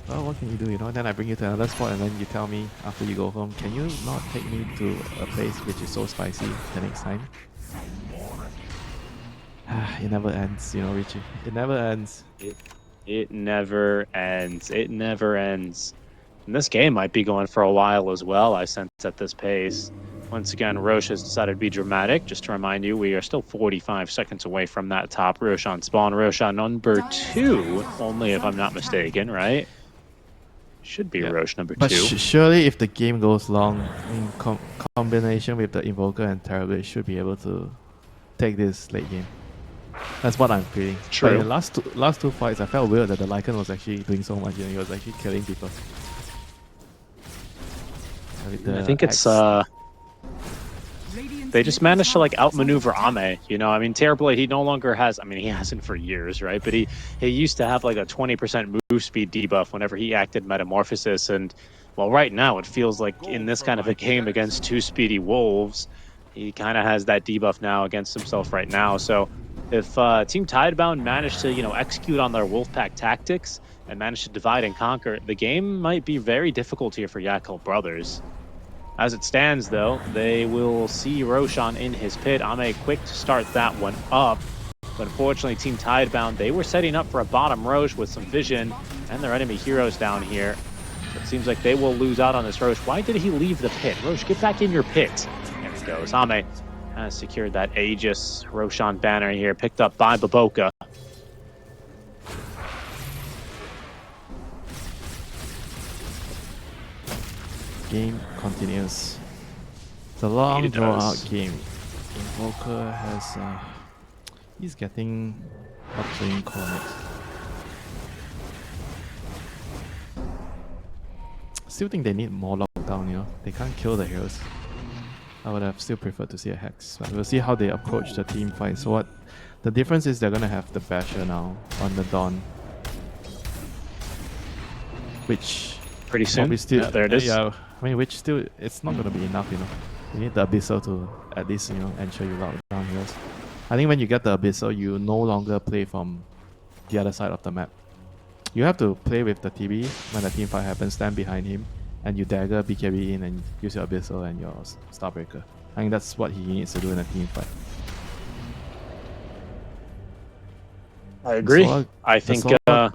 Well, what can you do, you know? Then I bring you to another spot, and then you tell me after you go home, can you not take me to a place which is so spicy the next time? It never ends, you know, Richie. It never ends. It never ends. It never ends. And this game might be going for a while as well, I sense at this pace. Once again, Roche has decided to be dramatic. Just to remind you, we are still 45 seconds away from that top Roshan spawn. Roshan number 2, only if I'm not mistaken, right? Should be Roche number 2. But surely if the game goes long, in combination with the Invoker and Terrorblade, should be able to take this late game. That's what I'm feeling. True. But in the last two fights, I felt weird that the Lycan was actually doing so much and he was actually killing people. I think it's they just managed to like outmaneuver Ame. You know, I mean, Terrorblade, he no longer has, I mean, he hasn't for years, right? But he used to have like a 20% move speed debuff whenever he acted Metamorphosis. And well, right now it feels like in this kind of a game against 2 speedy wolves, he kind of has that debuff now against himself right now. So if Team Tidebound managed to, you know, execute on their Wolfpack tactics and manage to divide and conquer, the game might be very difficult here for Yakult Brothers. As it stands, though, they will see Roshan in his pit. Ame quick to start that one up. But unfortunately, Team Tidebound, they were setting up for a bottom Roche with some vision and their enemy heroes down here. So it seems like they will lose out on this Roche. Why did he leave the pit? Roche, get back in your pit. There he goes. Ame has secured that Aegis Roshan banner here, picked up by Baboka. Game continues. It's a long draw-out game. Invoker has he's getting up playing core next. Still think they need more lockdown, you know. They can't kill the heroes. I would have still preferred to see a Hex. But we'll see how they approach the team fight. So what the difference is, they're gonna have the Basher now on the Dawn. Which pretty soon. Still, yeah, there it is. Yeah, I mean, which still, it's not going to be enough, you know. You need the Abyssal to at least, you know, ensure you lock down heroes. I think when you get the Abyssal, you no longer play from the other side of the map. You have to play with the TB when the team fight happens, stand behind him, and you dagger BKB in and use your Abyssal and your Starbreaker. I think that's what he needs to do in a team fight. I agree. I think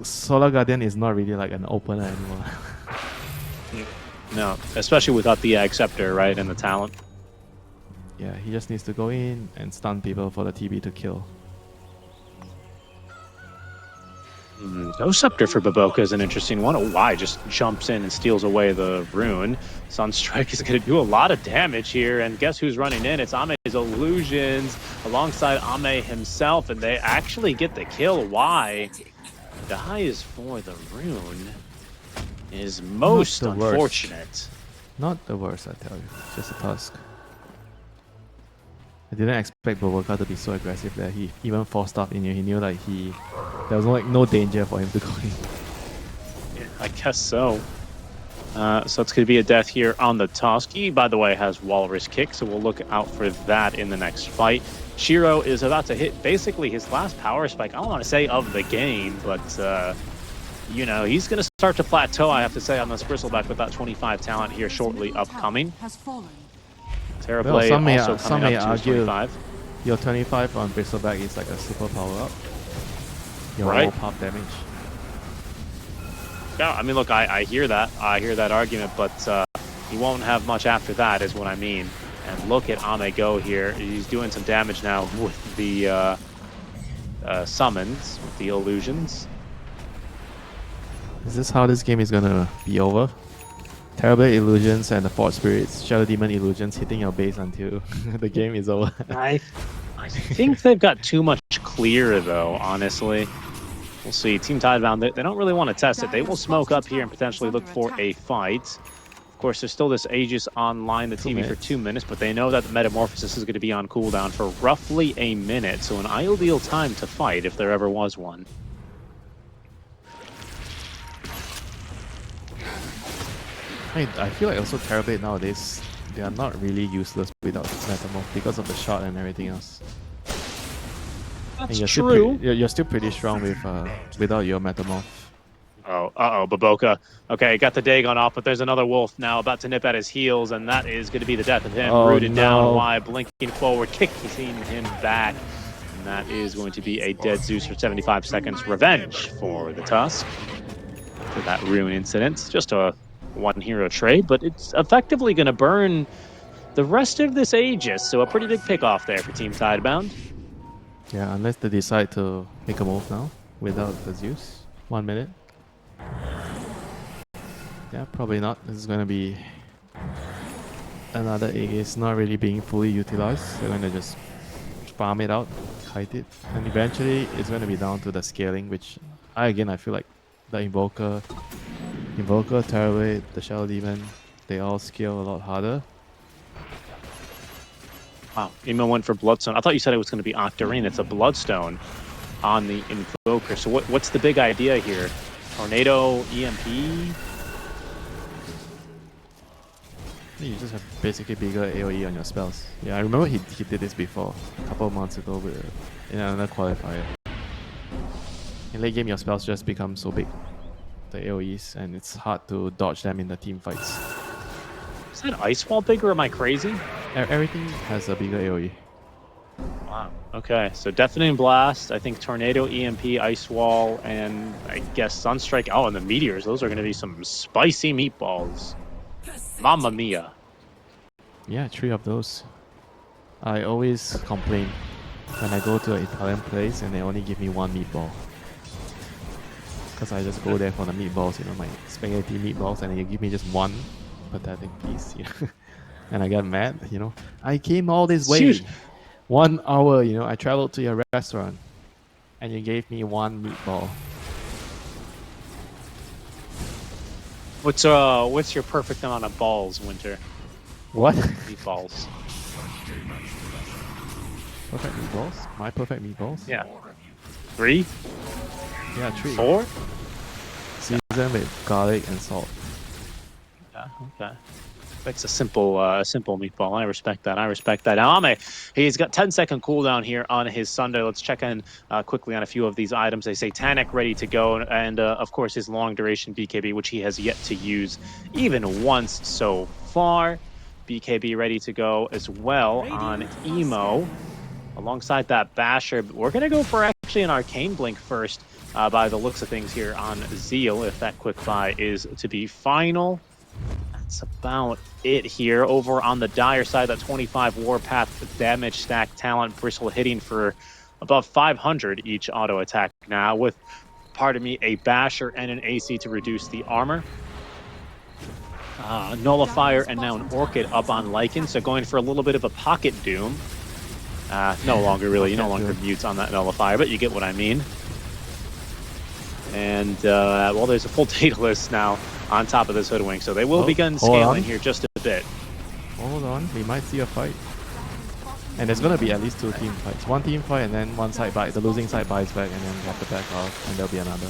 Solar Guardian is not really like an opener anymore. No, especially without the Acceptor, right, and the talent. Yeah, he just needs to go in and stun people for the TB to kill. No Scepter for Baboka is an interesting one. Oh, why just jumps in and steals away the rune. Sunstrike is going to do a lot of damage here, and guess who's running in? It's Ame's Illusions alongside Ame himself, and they actually get the kill. Why? Dies for the rune is most unfortunate. Not the worst, I tell you. Just a task. I didn't expect Baboka to be so aggressive that he even forced stuff in here. He knew like there was like no danger for him to go in. Yeah, I guess so. So it's going to be a death here on the Tusk. He, by the way, has Walrus Kick, so we'll look out for that in the next fight. Shiro is about to hit basically his last power spike, I don't want to say of the game, but you know, he's going to start to plateau, I have to say, on this Bristleback with that 25 talent here shortly upcoming. Terrorblade also coming up to 25. Your 25 on Bristleback is like a super power up. Your right. whole pop damage. Yeah, I mean, look, I hear that. I hear that argument, but he won't have much after that, is what I mean. And look at Ame go here. He's doing some damage now with the summons, with the illusions. Is this how this game is gonna be over? Terrorblade Illusions and the Fort Spirits, Shadow Demon Illusions hitting your base until the game is over. I think they've got too much clear, though, honestly. We'll see. Team Tidebound, they don't really want to test it. They will smoke up here and potentially look for a fight. Of course, there's still this Aegis online, the TV for 2 minutes, but they know that the Metamorphosis is going to be on cooldown for roughly a minute, so an ideal time to fight if there ever was one. I feel like also Terrorblade nowadays, they are not really useless without Metamorph because of the shot and everything else. That's you're true. You're still pretty strong with without your Metamorph. Oh, Baboka. Okay, got the Dagon off, but there's another wolf now about to nip at his heels, and that is going to be the death of him. Rooted down, Y, blinking forward, kicking him back. And that is going to be a dead Zeus for 75 seconds. Revenge for the Tusk. For that rune incident. Just a one hero trade, but it's effectively going to burn the rest of this Aegis. So a pretty big pick off there for Team Tidebound. Yeah, unless they decide to make a move now without the Zeus. 1 minute. Yeah, probably not. This is going to be another Aegis not really being fully utilized. They're going to just farm it out, kite it, and eventually it's going to be down to the scaling, which I feel like the Invoker, Terrorblade, the Shadow Demon, they all scale a lot harder. Wow, Emo went for Bloodstone. I thought you said it was going to be Octarine. It's a Bloodstone on the Invoker. So what's the big idea here? Tornado, EMP? You just have basically bigger AoE on your spells. Yeah, I remember he did this before, a couple of months ago in another qualifier. In late game, your spells just become so big, the AoEs, and it's hard to dodge them in the team fights. Is that Ice Wall big, or am I crazy? Everything has a bigger AoE. Wow. Okay, so Deafening Blast, I think Tornado, EMP, Ice Wall, and I guess Sunstrike. Oh, and the Meteors. Those are going to be some spicy meatballs. Mamma mia. Yeah, 3 of those. I always complain when I go to an Italian place and they only give me 1 meatball. Because I just go there for the meatballs, you know, my spaghetti meatballs, and you give me just 1 pathetic piece, you know. And I got mad, you know. I came all this way. Huge. 1 hour, you know, I traveled to your restaurant and you gave me 1 meatball. What's your perfect amount of balls, Winter? What? Meatballs. Perfect meatballs? My perfect meatballs? Yeah. 3? Yeah, 3. 4? Seasoned with garlic and salt. Yeah, okay. That's a simple meatball. I respect that. I respect that. Now, Ame, he's got 10-second cooldown here on his Sunday. Let's check in quickly on a few of these items. They say Tanic ready to go, and of course his long duration BKB, which he has yet to use even once so far. BKB ready to go as well on Emo. Alongside that Basher, we're going to go for actually an Arcane Blink first by the looks of things here on Zeal, if that quick buy is to be final. That's about it here. Over on the Dire side, that 25 Warpath damage stack talent, Bristle hitting for above 500 each auto attack now, with, pardon me, a Basher and an AC to reduce the armor. Nullifier and now an Orchid up on Lycan, so going for a little bit of a Pocket Doom. No longer really, you no longer mute on that Nullifier, but you get what I mean. And, well, there's a full data list now on top of this Hoodwink, so they will begin scaling here just a bit. Hold on, we might see a fight. And there's going to be at least 2 team fights. 1 team fight and then 1 side buy. The losing side buys back and then they have to back off, and there'll be another.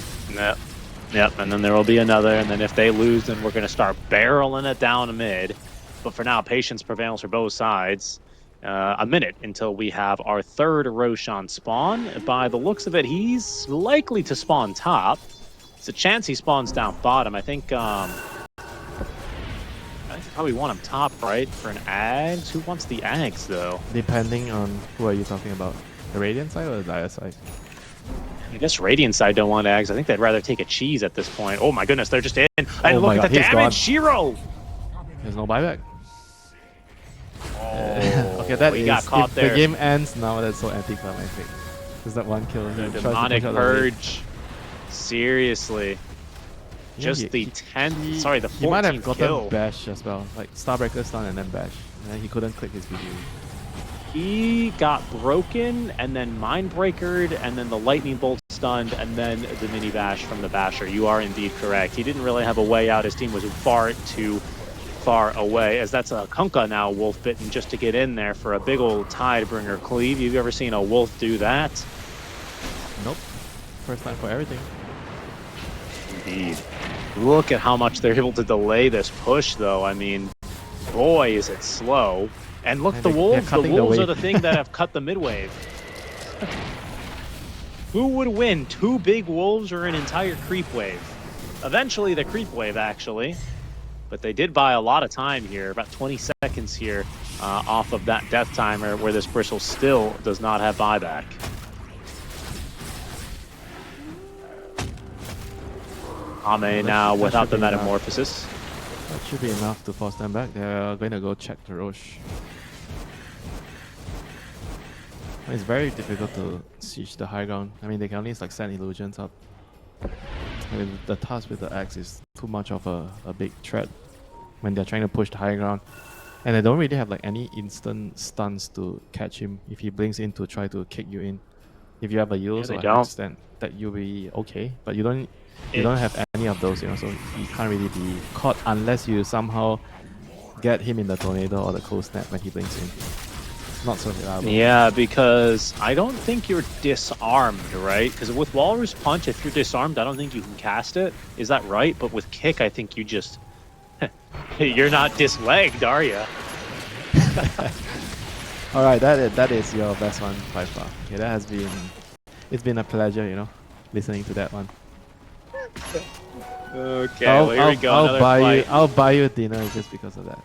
Yep, and then there will be another, and then if they lose, then we're going to start barreling it down mid. But for now, patience prevails for both sides. A minute until we have our 3rd Roshan spawn. By the looks of it, he's likely to spawn top. It's a chance he spawns down bottom. I think probably want him top, right? For an Ags? Who wants the Ags, though? Depending on who are you talking about. The Radiant side or the Dire side? I guess Radiant side don't want Ags. I think they'd rather take a cheese at this point. Oh my goodness, they're just in. And oh look at the damage, gone. Shiro! There's no buyback. Oh, okay, that is, got caught if there. the game ends now, that's so anticlimactic. There's that 1 kill. The demonic purge. Seriously. Yeah, Just the 10th, sorry, the 14th he might have gotten kill. bash as well, like Starbreaker stun and then bash, and then he couldn't click his video. He got broken, and then Mindbreakered, and then the Lightning Bolt stunned, and then the mini bash from the Basher. You are indeed correct. He didn't really have a way out. His team was far too far away, as that's a Kunkka now wolf bitten just to get in there for a big old Tidebringer cleave. You've ever seen a wolf do that? Nope. First time for everything. Indeed. Look at how much they're able to delay this push, though. I mean, boy, is it slow. And look, And the wolves. The wolves the are the thing that have cut the mid-wave. Who would win? 2 big wolves or an entire creep wave? Eventually, the creep wave, actually. But they did buy a lot of time here, about 20 seconds here off of that death timer, where this Bristle still does not have buyback. Ame now without the Metamorphosis. That should be enough to force them back. They're going to go check the Roche. It's very difficult to siege the high ground. I mean, they can only like send illusions up. I mean, the task with the axe is too much of a big threat when they're trying to push the high ground. And they don't really have like any instant stuns to catch him if he blinks in to try to kick you in. If you have a use or an axe, then that you'll be okay. But you don't have any of those, you know, so you can't really be caught unless you somehow get him in the tornado or the cold snap when he blinks in. Not so reliable. Yeah, because I don't think you're disarmed, right? Because with Walrus Punch, if you're disarmed, I don't think you can cast it. Is that right? But with Kick, I think you just... you're not dislegged, are you? Alright, that is your best one by far. Okay, that has been... It's been a pleasure, you know, listening to that one. Okay, well, here we go. I'll buy you dinner just because of that.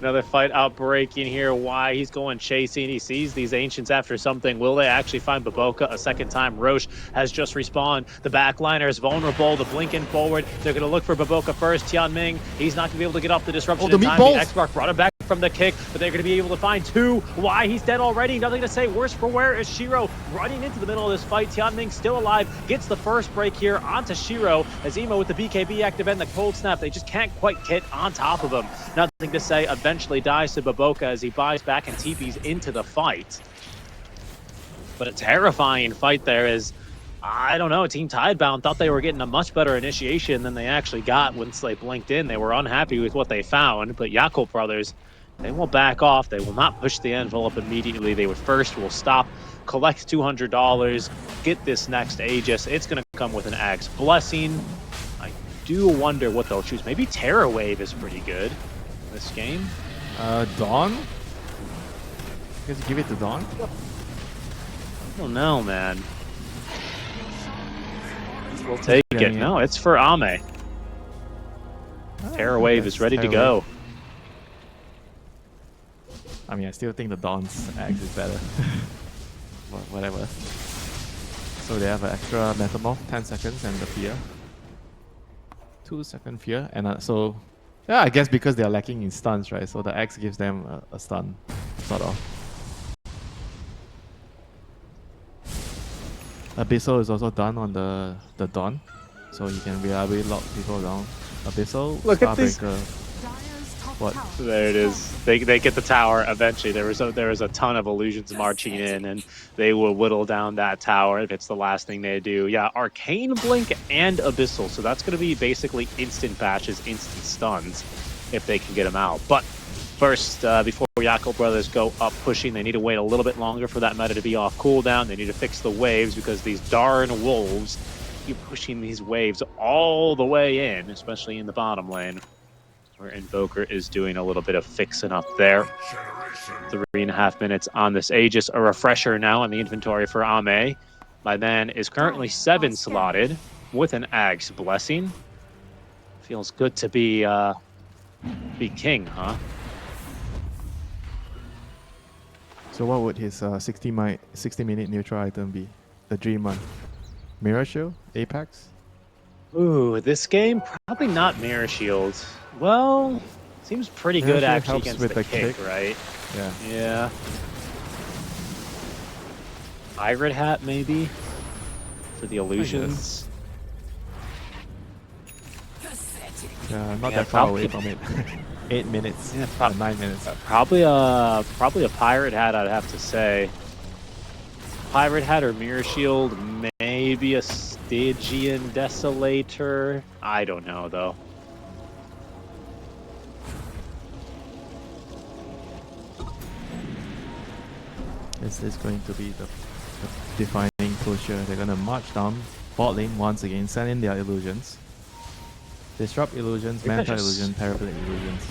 Another fight outbreaking here. Why he's going chasing. He sees these ancients after something. Will they actually find Baboka a second time? Roche has just respawned. The backliner is vulnerable. The blinking forward. They're going to look for Baboka first. Tianming, he's not going to be able to get off the disruption in time. The X-Mark brought him back from the kick, but they're going to be able to find two. Why he's dead already. Nothing to say. Worse for wear is Shiro running into the middle of this fight. Tianming still alive. Gets the first break here onto Shiro. As Emo with the BKB active and the cold snap. They just can't quite get on top of him. Nothing to say. Eventually dies to Baboka as he buys back and TPs into the fight. But a terrifying fight there is, I don't know, Team Tidebound thought they were getting a much better initiation than they actually got once they blinked in. They were unhappy with what they found, but Yakult brothers, they will back off. They will not push the envelope immediately. They will stop, collect $200, get this next Aegis. It's going to come with an Axe Blessing. I do wonder what they'll choose. Maybe Terror Wave is pretty good in this game. Dawn? You guys give it to Dawn? I don't know, man. We'll take it. No, it's for Ame. Terror Wave is ready to go. I mean, I still think the Dawn's axe is better. Whatever. So they have an extra Metamorph, 10 seconds, and the fear. 2-second fear, and so... Yeah, I guess because they are lacking in stuns, right? So the axe gives them a stun, sort of. Abyssal is also done on the Dawn, so you can reliably lock people down. Abyssal, look at this. What? There it is. They get the tower eventually. There was a ton of illusions marching in, and they will whittle down that tower if it's the last thing they do. Yeah, Arcane Blink and Abyssal. So that's going to be basically instant batches, instant stuns if they can get them out. But first, before Yakult brothers go up pushing, they need to wait a little bit longer for that meta to be off cooldown. They need to fix the waves because these darn wolves keep pushing these waves all the way in, especially in the bottom lane, where Invoker is doing a little bit of fixing up there. 3.5 minutes on this Aegis. A refresher now on the inventory for Ame. My man is currently 7 slotted with an Axe Blessing. Feels good to be king, huh? So what would his 60-minute neutral item be? The dream one? Mirror Shield? Apex? Ooh, this game? Probably not Mirror Shield. Well, seems pretty good actually against the kick, right? Yeah. Yeah. Pirate Hat, maybe? For the illusions? Yeah, not that far away from it. 8 minutes. Yeah, 9 minutes. Probably a Pirate Hat, I'd have to say. Pirate Hat or Mirror Shield, maybe a Stygian Desolator. I don't know, though. This is going to be the defining closure. They're going to march down bot lane once again, send in their illusions. Disrupt illusions, Manta illusion, Paraplane illusions.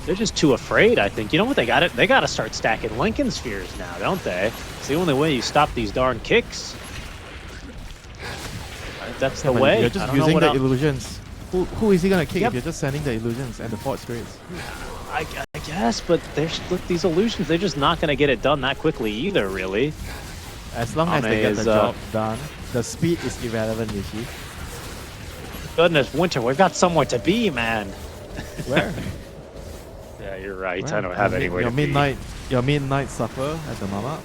They're just too afraid, I think. You know what? They got to start stacking Lincoln Spheres now, don't they? It's the only way you stop these darn kicks. That's the way. You're just using the illusions. Who is he going to kick if you're just sending the illusions and the Fort Spirits? I guess, but look, these illusions, they're just not going to get it done that quickly either, really. As long as they get the job done, the speed is irrelevant, Nishi. Goodness, Winter, we've got somewhere to be, man. Where? Yeah, you're right. Where? I don't have anywhere your to midnight, Your midnight supper at the mama.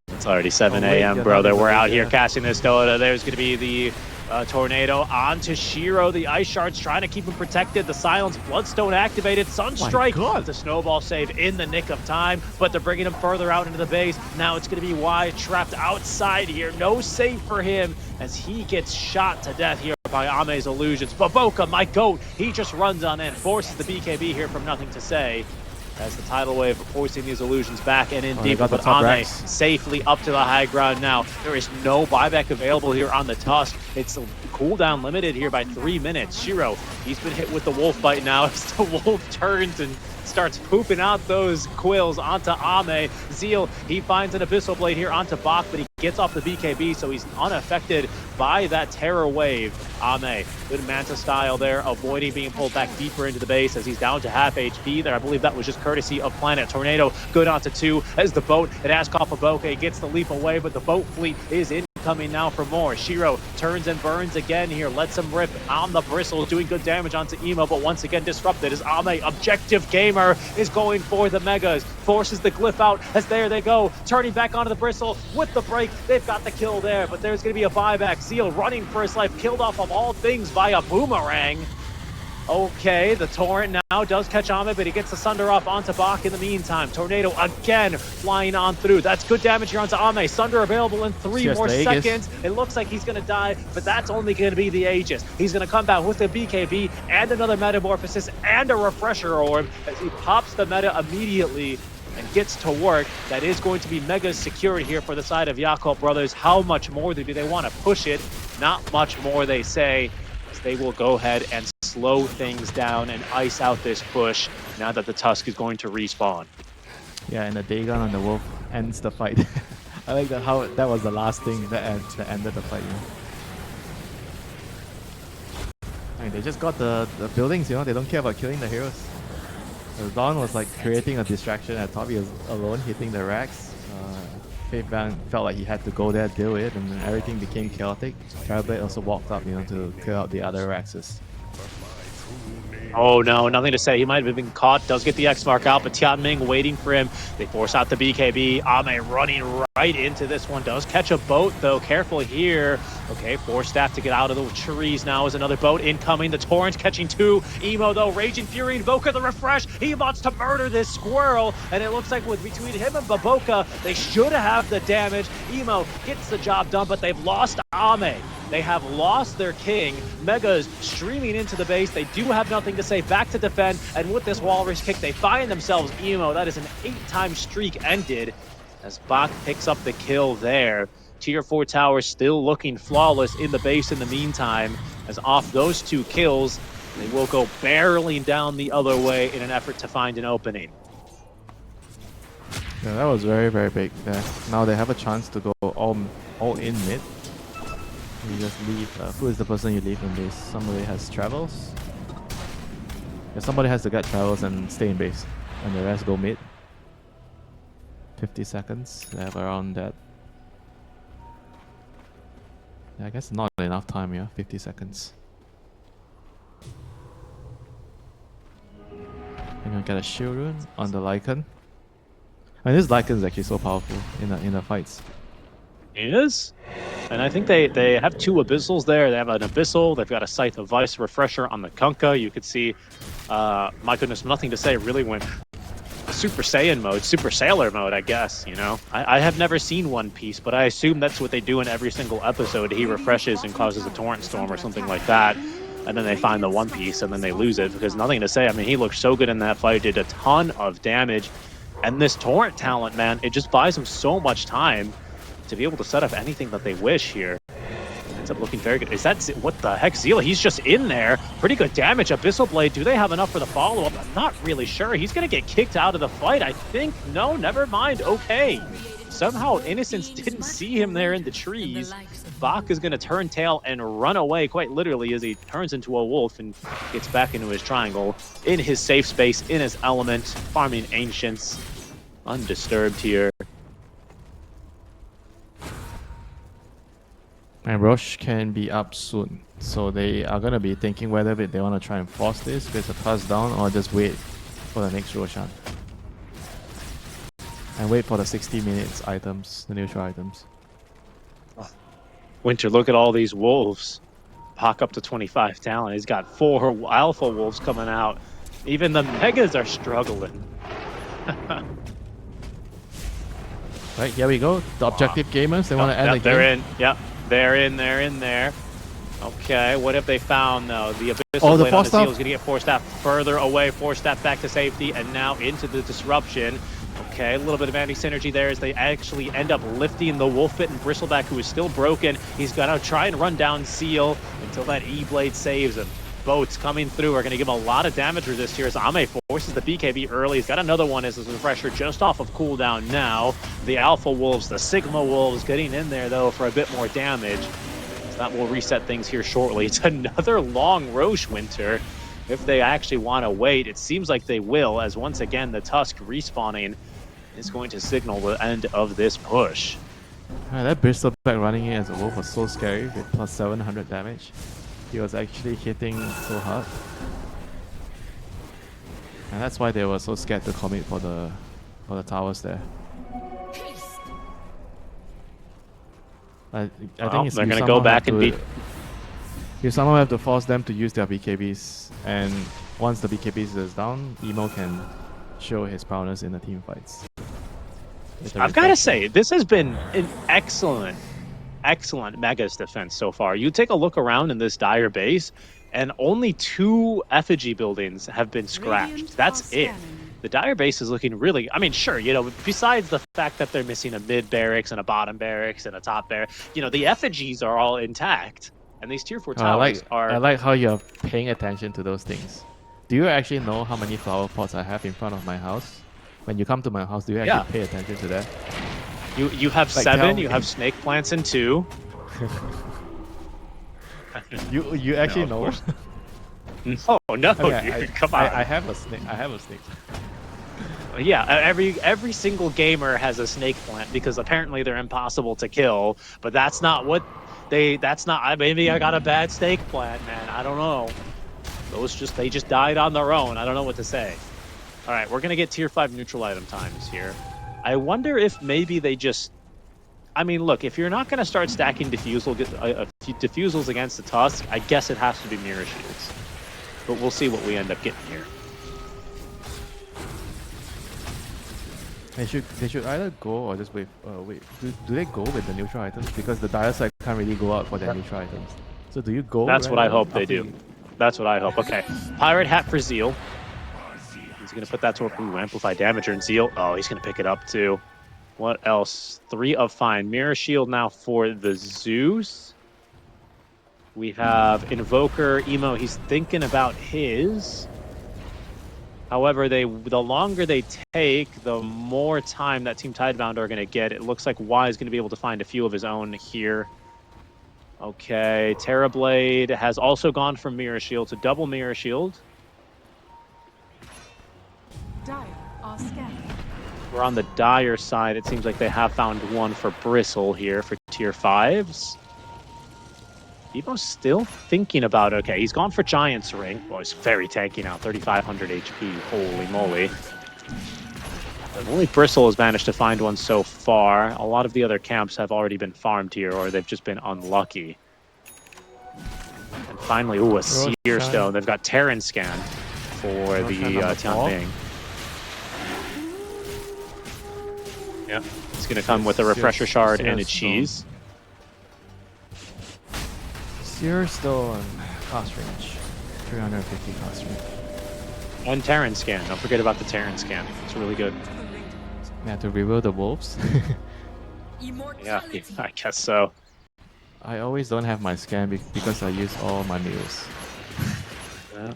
It's already 7 Oh, wait, a.m., yeah, brother. that is We're a out big, here yeah. casting this Dota. There's going to be the tornado onto Shiro. The Ice Shards trying to keep him protected. The Silence, Bloodstone activated. Sunstrike. God. The Snowball save in the nick of time, but they're bringing him further out into the base. Now it's going to be Y trapped outside here. No save for him as he gets shot to death here by Ame's illusions. Baboka, my goat, he just runs on in, forces the BKB here from nothing to say. As the tidal wave forcing these illusions back and in deeper, but Ame safely up to the high ground now. There is no buyback available here on the Tusk. It's cooldown limited here by 3 minutes. Shiro, he's been hit with the wolf bite now as the wolf turns and starts pooping out those quills onto Ame. Zeal, he finds an Abyssal Blade here onto Bach, but he gets off the BKB, so he's unaffected by that terror wave. Ame, good Manta style there, avoiding being pulled back deeper into the base as he's down to half HP there. I believe that was just courtesy of Planet Tornado. Good onto 2 as the boat, it has Baboka, gets the leap away, but the boat fleet is incoming now for more. Shiro turns and burns again here, lets him rip on the bristles, doing good damage onto Emo, but once again disrupted as Ame, Objective Gamer, is going for the Megas, forces the glyph out as there they go, turning back onto the bristle with the break. They've got the kill there, but there's going to be a buyback. Zeal running for his life, killed off of all things by a boomerang. Okay, the Torrent now does catch Ame, but he gets the Sunder off onto Bach in the meantime. Tornado again flying on through. That's good damage here onto Ame. Sunder available in 3 more seconds. It looks like he's going to die, but that's only going to be the Aegis. He's going to come back with the BKB and another Metamorphosis and a Refresher Orb as he pops the meta immediately and gets to work. That is going to be mega secured here for the side of Yakult Brothers. How much more do they want to push it? Not much more, they say, as they will go ahead and slow things down and ice out this push now that the Tusk is going to respawn. Yeah, and the Dagon on the Wolf ends the fight. I like that how that was the last thing that ended the fight. You know? I mean, they just got the buildings, you know, they don't care about killing the heroes. Dawn was like creating a distraction at top. He was alone hitting the racks. Tidebound felt like he had to go there, deal with it, and then everything became chaotic. Terrorblade also walked up, you know, to clear out the other racks. Oh no, nothing to say. He might have been caught. Does get the X mark out, but Tianming waiting for him. They force out the BKB. Ame running right into this one. Does catch a boat though. Careful here. Okay, Force Staff to get out of the trees now as another boat incoming. The Torrent catching 2. Emo though, Raging Fury, Invoker the refresh. He wants to murder this squirrel, and it looks like with between him and Baboka, they should have the damage. Emo gets the job done, but they've lost Ame. They have lost their king. Megas streaming into the base. They do have nothing to say. Back to defend, and with this Walrus kick, they find themselves Emo. That is an 8-time streak ended as Bach picks up the kill there. Tier 4 tower still looking flawless in the base in the meantime, as off those 2 kills, they will go barreling down the other way in an effort to find an opening. Yeah, that was very, very big. Yeah. Now they have a chance to go all in mid. You just leave. Who is the person you leave in base? Somebody has travels. Yeah, somebody has to get travels and stay in base, and the rest go mid. 50 seconds. They have around that. Yeah, I guess not enough time. Yeah, 50 seconds. And you get a shield rune on the Lycan. I mean, this Lycan is actually so powerful in the fights. It is. And I think they have 2 Abyssals there. They have an Abyssal. They've got a Scythe of Vice Refresher on the Kunkka. You could see, my goodness, nothing to say. Really went Super Saiyan mode, Super Sailor mode, I guess, you know? I have never seen One Piece, but I assume that's what they do in every single episode. He refreshes and causes a Torrent Storm or something like that. And then they find the One Piece and then they lose it because nothing to say. I mean, he looked so good in that fight, did a ton of damage. And this Torrent talent, man, it just buys him so much time to be able to set up anything that they wish here. Ends up looking very good. Is that, what the heck, Zeal? He's just in there. Pretty good damage. Abyssal Blade, do they have enough for the follow-up? I'm not really sure. He's going to get kicked out of the fight, I think. No, never mind. Okay. Somehow Innocence didn't see him there in the trees. Bach is going to turn tail and run away, quite literally, as he turns into a wolf and gets back into his triangle, in his safe space, in his element, farming Ancients, undisturbed here. And Roche can be up soon. So they are going to be thinking whether they want to try and force this with a toss down or just wait for the next Roshan. And wait for the 60 minutes items, the neutral items. Winter, look at all these wolves. Pock up to 25 talent. He's got 4 alpha wolves coming out. Even the megas are struggling. Right, here we go. The objective gamers, they want to end the game. They're in. Yep, they're in there. Okay, what have they found though? The Abyssal Oh, the Blade on the force Seal is going to get force staff further away, force staff back to safety, and now into the disruption. Okay, a little bit of anti-synergy there as they actually end up lifting the Wolfbit and Bristleback, who is still broken. He's going to try and run down Seal until that E-Blade saves him. Boats coming through are going to give him a lot of damage resist here as Ame forces the BKB early. He's got another one as his refresher just off of cooldown now. The Alpha Wolves, the Sigma Wolves getting in there though for a bit more damage. So that will reset things here shortly. It's another long Roche, Winter. If they actually want to wait, it seems like they will, as once again the Tusk respawning is going to signal the end of this push. That Bristleback running in as a wolf was so scary with plus 700 damage. He was actually hitting so hard. And that's why they were so scared to commit for the towers there. I think they're going to go back and beat. You somehow have to force them to use their BKBs, and once the BKBs is down, Emo can show his prowess in the team fights. I've got to say, this has been an excellent Megas defense so far. You take a look around in this dire base, and only 2 effigy buildings have been scratched. That's it. The dire base is looking really, I mean, sure, you know, besides the fact that they're missing a mid barracks and a bottom barracks and a top barracks, you know, the effigies are all intact. And these tier 4 towers are... I like how you're paying attention to those things. Do you actually know how many flower pots I have in front of my house? When you come to my house, do you actually pay attention to that? You have like 7, you have snake plants in 2. you actually know? No, okay, come on. I have a snake. Yeah, every single gamer has a snake plant because apparently they're impossible to kill. But that's not what that's not. Maybe I got a bad snake plant, man. I don't know. They just died on their own. I don't know what to say. All right, we're gonna get tier 5 neutral item times here. I wonder if maybe they just. I mean, look, if you're not gonna start stacking diffusals against the Tusk, I guess it has to be mirror shields. But we'll see what we end up getting here. They should either go or just wait. Do they go with the neutral items? Because the dire side can't really go out for their neutral items. So do you go? That's what I hope they do. That's what I hope. Okay, Pirate Hat for Zeal. He's gonna put that to amplify damager and Zeal. Oh, he's gonna pick it up too. What else? 3 of fine. Mirror shield now for the Zeus. We have Invoker, Emo. He's thinking about his. However, the longer they take, the more time that Team Tidebound are going to get. It looks like Y is going to be able to find a few of his own here. Okay, Terrorblade has also gone from Mirror Shield to double Mirror Shield. Dire are scanning. We're on the Dire side. It seems like they have found one for Bristle here for tier 5s. Evo's still thinking about, okay, he's gone for Giant's Ring. Well, he's very tanky now, 3,500 HP, holy moly. But only Bristle has managed to find one so far. A lot of the other camps have already been farmed here, or they've just been unlucky. And finally, ooh, a Seer Stone. They've got Terran Scan for the Tianbing. Yeah, it's going to come with a Refresher Shard and a Cheese. Seer Stone, cost range, 350 cost range. And Terran Scan, don't forget about the Terran Scan. It's really good. Yeah, to reveal the wolves. Yeah, I guess so. I always don't have my scan because I use all my mules.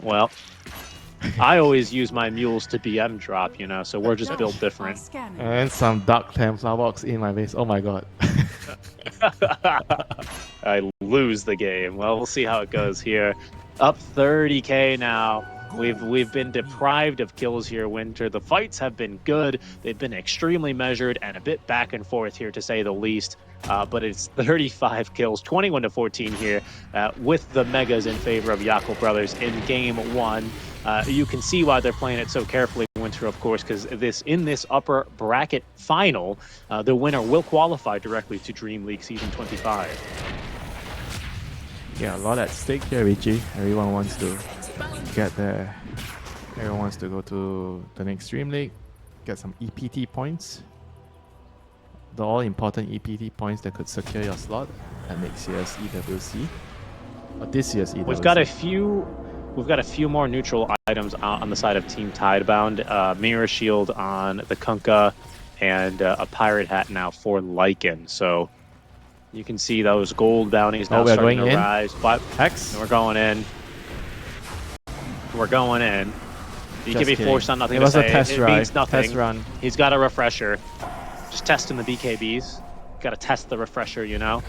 Well, I always use my mules to BM drop, you know, so we're just built different. And some Dark Templar box in my base. Oh my god. I lose the game. Well, we'll see how it goes here. Up 30k now. We've been deprived of kills here, Winter. The fights have been good. They've been extremely measured and a bit back and forth here, to say the least. but it's 35 kills, 21-14 here, with the megas in favor of Yakult brothers in game 1. You can see why they're playing it so carefully, Winter, of course, because in this upper bracket final, the winner will qualify directly to DreamLeague Season 25. Yeah, a lot at stake here, Richie. Everyone wants to get there. Everyone wants to go to the next DreamLeague, get some EPT points. The all-important EPT points that could secure your slot at next year's EWC. Or this year's EWC. We've got a few more neutral items on the side of Team Tidebound. Mirror Shield on the Kunkka, and a Pirate Hat now for Lycan. So you can see those gold bounties now starting to rise. But Hex. we're going in. We're going in. You can be forced on nothing it to was say. A test it ride. means nothing. Test run. He's got a refresher. Just testing the BKBs. Got to test the refresher, you know.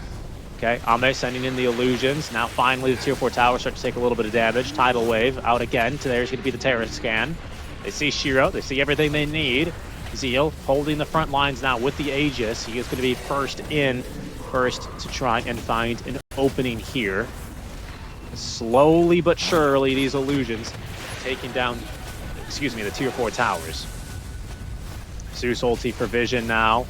Okay, Ame sending in the illusions. Now finally the tier 4 tower starts to take a little bit of damage. Tidal wave out again. There's going to be the terror scan. They see Shiro. They see everything they need. Zeal holding the front lines now with the Aegis. He is going to be first to try and find an opening here. Slowly but surely, these illusions taking down, the tier 4 towers. Zeus ulti for Vision now.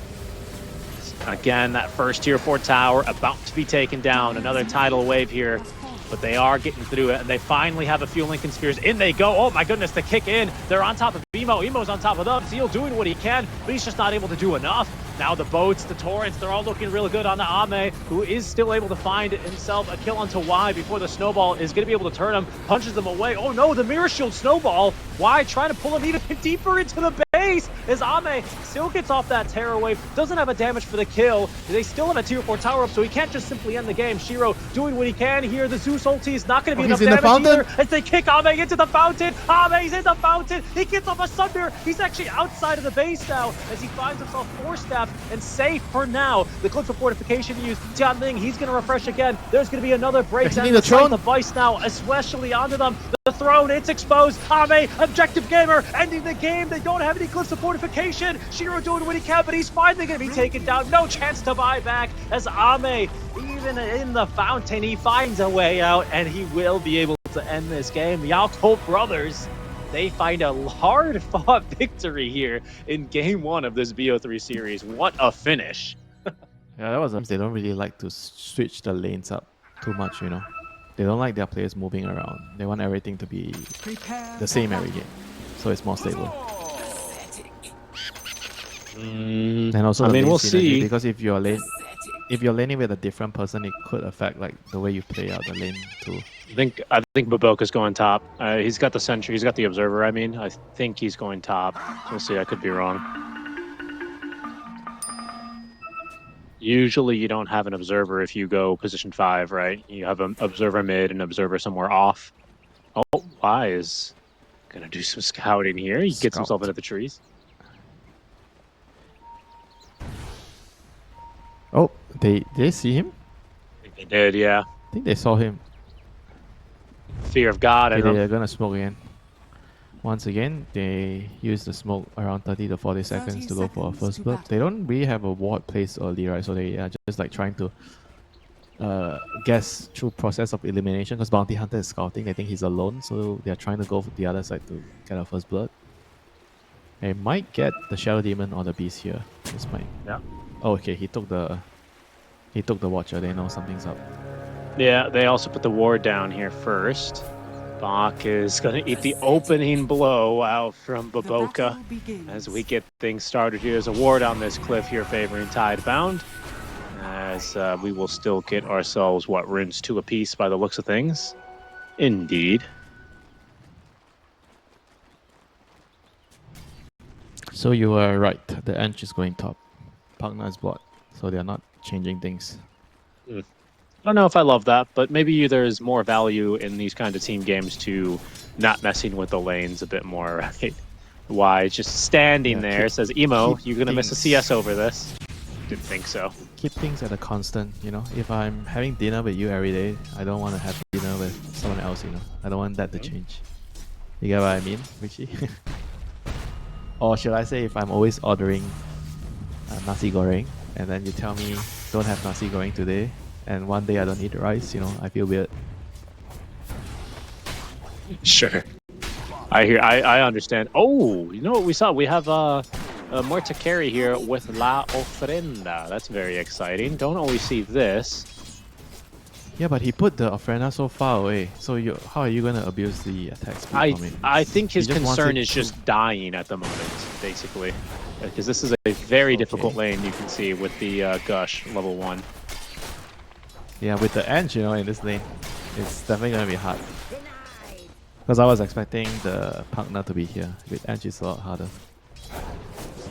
Again, that first tier 4 tower about to be taken down. Another tidal wave here, but they are getting through it, and they finally have a few Lincoln Spears. In they go. Oh my goodness, the kick in. They're on top of Emo. Emo's on top of them. Zeal doing what he can, but he's just not able to do enough. Now the boats, the torrents, they're all looking really good on the Ame, who is still able to find himself a kill onto Y before the snowball is going to be able to turn him, punches them away. Oh no, the Mirror Shield snowball. Y trying to pull him even deeper into the base as Ame still gets off that terror wave, doesn't have a damage for the kill. They still have a tier 4 tower up, so he can't just simply end the game. Shiro doing what he can here. The Zeus ulti is not going to be enough damage either as they kick Ame into the fountain. Ame's in the fountain. He gets off a Sunder. He's actually outside of the base now as he finds himself force-staffed and safe for now. The clip of fortification used. Tianling, he's going to refresh again. There's going to be another break. And the Vice now, especially onto them. The throne, it's exposed. Ame, Objective Gamer, ending the game. They don't have any clips of fortification. Shiro doing what he can, but he's finally going to be taken down. No chance to buy back as Ame, even in the fountain, he finds a way out, and he will be able to end this game. The Yakult brothers, they find a hard-fought victory here in game 1 of this BO3 series. What a finish. Yeah, that was. They don't really like to switch the lanes up too much, you know. They don't like their players moving around. They want everything to be the same every game, so it's more stable. And also, we'll see, because if you're laning with a different person, it could affect like the way you play out the lane too. I think Baboka's going top. He's got the sentry. He's got the observer. I think he's going top. We'll see. I could be wrong. Usually you don't have an observer if you go position 5, right? You have an observer mid and observer somewhere off. Oh, Y is gonna do some scouting here. He gets himself into the trees. Oh, did they see him? I think they did, yeah. I think they saw him. Fear of God. They're gonna smoke again. Once again, they use the smoke around 30 to 40 seconds to go for a first blood. They don't really have a ward placed early, right? So they are just like trying to guess through process of elimination, because Bounty Hunter is scouting. They think he's alone, so they're trying to go for the other side to get a first blood. They might get the Shadow Demon or the Beast here. This might. Yeah. Oh, okay. He took the Watcher. They know something's up. Yeah, they also put the ward down here first. Bach is going to eat the opening blow out from Baboka as we get things started here. There's a ward on this cliff here favoring Tidebound, as we will still get ourselves, runes 2 apiece by the looks of things. Indeed. So you were right. The Ench is going top. Pugna is bot, so they're not changing things. I don't know if I love that, but maybe there's more value in these kind of team games to not messing with the lanes a bit more, right? Why? Just standing there, says, Emo, you're going to miss a CS over this. Didn't think so. Keep things at a constant, you know? If I'm having dinner with you every day, I don't want to have dinner with someone else, you know? I don't want that to change. You get what I mean, Richie? Or should I say, if I'm always ordering nasi goreng, and then you tell me don't have nasi goreng today, and one day I don't eat rice, you know, I feel weird. Sure. I understand. Oh, you know what we saw? We have more to carry here with La Ofrenda. That's very exciting. Don't always see this. Yeah, but he put the ofrenda so far away. So how are you going to abuse the attack speed from it? I think his He just concern wants it is to- just dying at the moment, basically. Because this is a very difficult lane, you can see, with the Gush level 1. Yeah, with the edge, you know, in this lane, it's definitely going to be hard. Because I was expecting the partner to be here. With edge, it's a lot harder.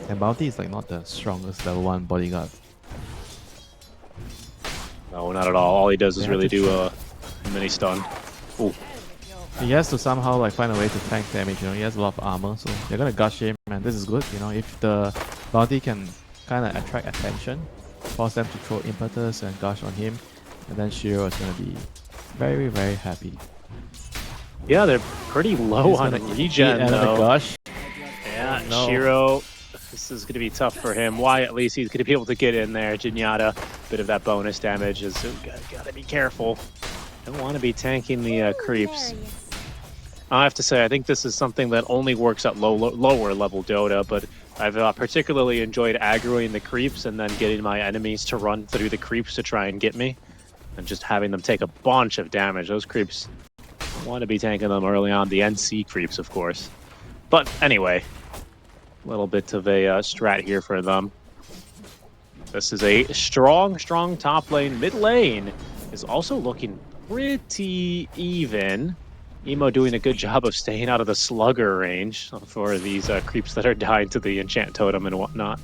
And Bounty is like not the strongest level 1 bodyguard. No, not at all. All he does is They really have to do a mini stun. Ooh. He has to somehow like find a way to tank damage, you know, he has a lot of armor, so they're gonna gush him, and this is good, you know, if the Bounty can kind of attract attention, force them to throw impetus and gush on him, and then Shiro is gonna be very, very happy. Yeah, they're pretty low He's on gonna regen, eat another though. gush. Yeah, No. Shiro, this is going to be tough for him. Why, at least he's going to be able to get in there. Janyata, bit of that bonus damage. Is gotta be careful. Don't want to be tanking the creeps. I have to say, I think this is something that only works at lower level Dota, but I've particularly enjoyed aggroing the creeps and then getting my enemies to run through the creeps to try and get me, and just having them take a bunch of damage. Those creeps, I want to be tanking them early on. The NC creeps, of course. But anyway, a little bit of a strat here for them. This is a strong top lane. Mid lane is also looking pretty even. Emo doing a good job of staying out of the slugger range for these creeps that are dying to the enchant totem and whatnot.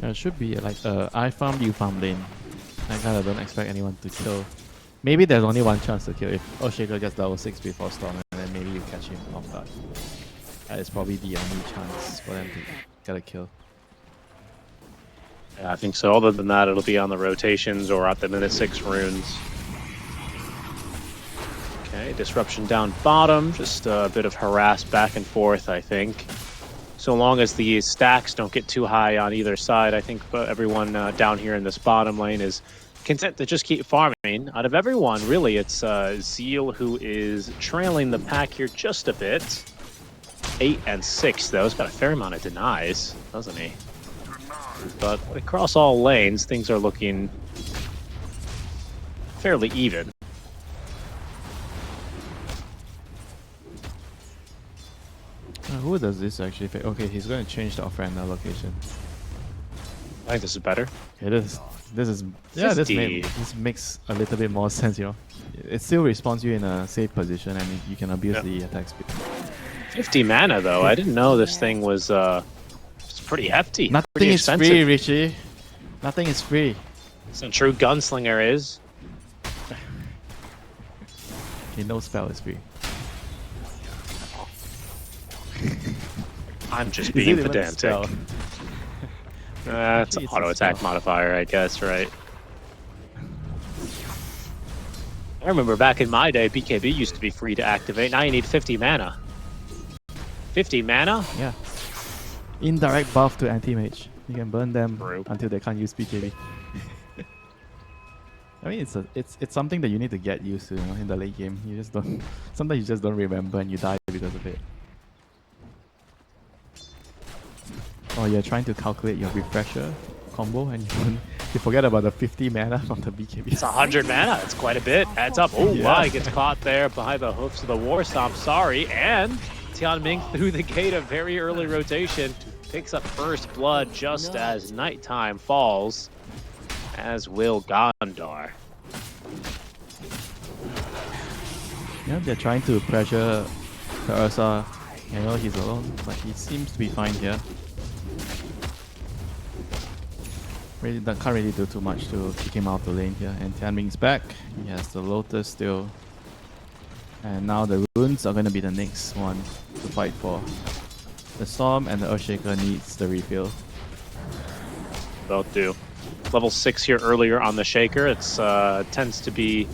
It should be like I farm, you farm lane. I kind of don't expect anyone to kill. Maybe there's only one chance to kill if Oshaker gets level 6 before Storm, and then maybe you catch him off guard. That is probably the only chance for them to get a kill. Yeah, I think so. Other than that, it'll be on the rotations or at the minute 6 runes. Okay, disruption down bottom. Just a bit of harass back and forth, I think. So long as the stacks don't get too high on either side, I think everyone down here in this bottom lane is content to just keep farming. Out of everyone, really, it's Zeal who is trailing the pack here just a bit. 8 and 6, though. He's got a fair amount of denies, doesn't he? But across all lanes, things are looking fairly even. Who does this actually fit? Okay, he's going to change the ofrenda location. I think this is better. It is. This is. Yeah, 50. this makes a little bit more sense, you know. It still respawns you in a safe position, and you can abuse the attack speed. 50 mana, though. I didn't know this thing was it's pretty hefty. Nothing pretty is expensive. free, Richie. Nothing is free. Some true gunslinger is. Okay, no spell is free. I'm just Is being it even a pedantic. spell? It's an Actually, it's a auto attack spell. modifier, I guess, right? I remember back in my day, BKB used to be free to activate. Now you need 50 mana. 50 mana? Yeah. Indirect buff to anti-mage. You can burn them True. until they can't use BKB. I mean, it's something that you need to get used to, you know, in the late game. You just don't. Sometimes you just don't remember and you die because of it. Or you're trying to calculate your refresher combo and you forget about the 50 mana from the BKB. It's 100 mana. It's quite a bit. Adds up. Oh, Yeah. wow. He gets caught there behind the hoofs of the War Stomp. Sorry. And Tianming through the gate of very early rotation. Picks up first blood just as nighttime falls. As will Gondar. Yeah, they're trying to pressure the Ursa. You know, he's alone, but he seems to be fine here. Really can't really do too much to kick him out of the lane here. And Tianming's back. He has the Lotus still. And now the runes are going to be the next one to fight for. The Storm and the Earthshaker needs the refill. Both do. Level 6 here earlier on the Shaker. It's tends to be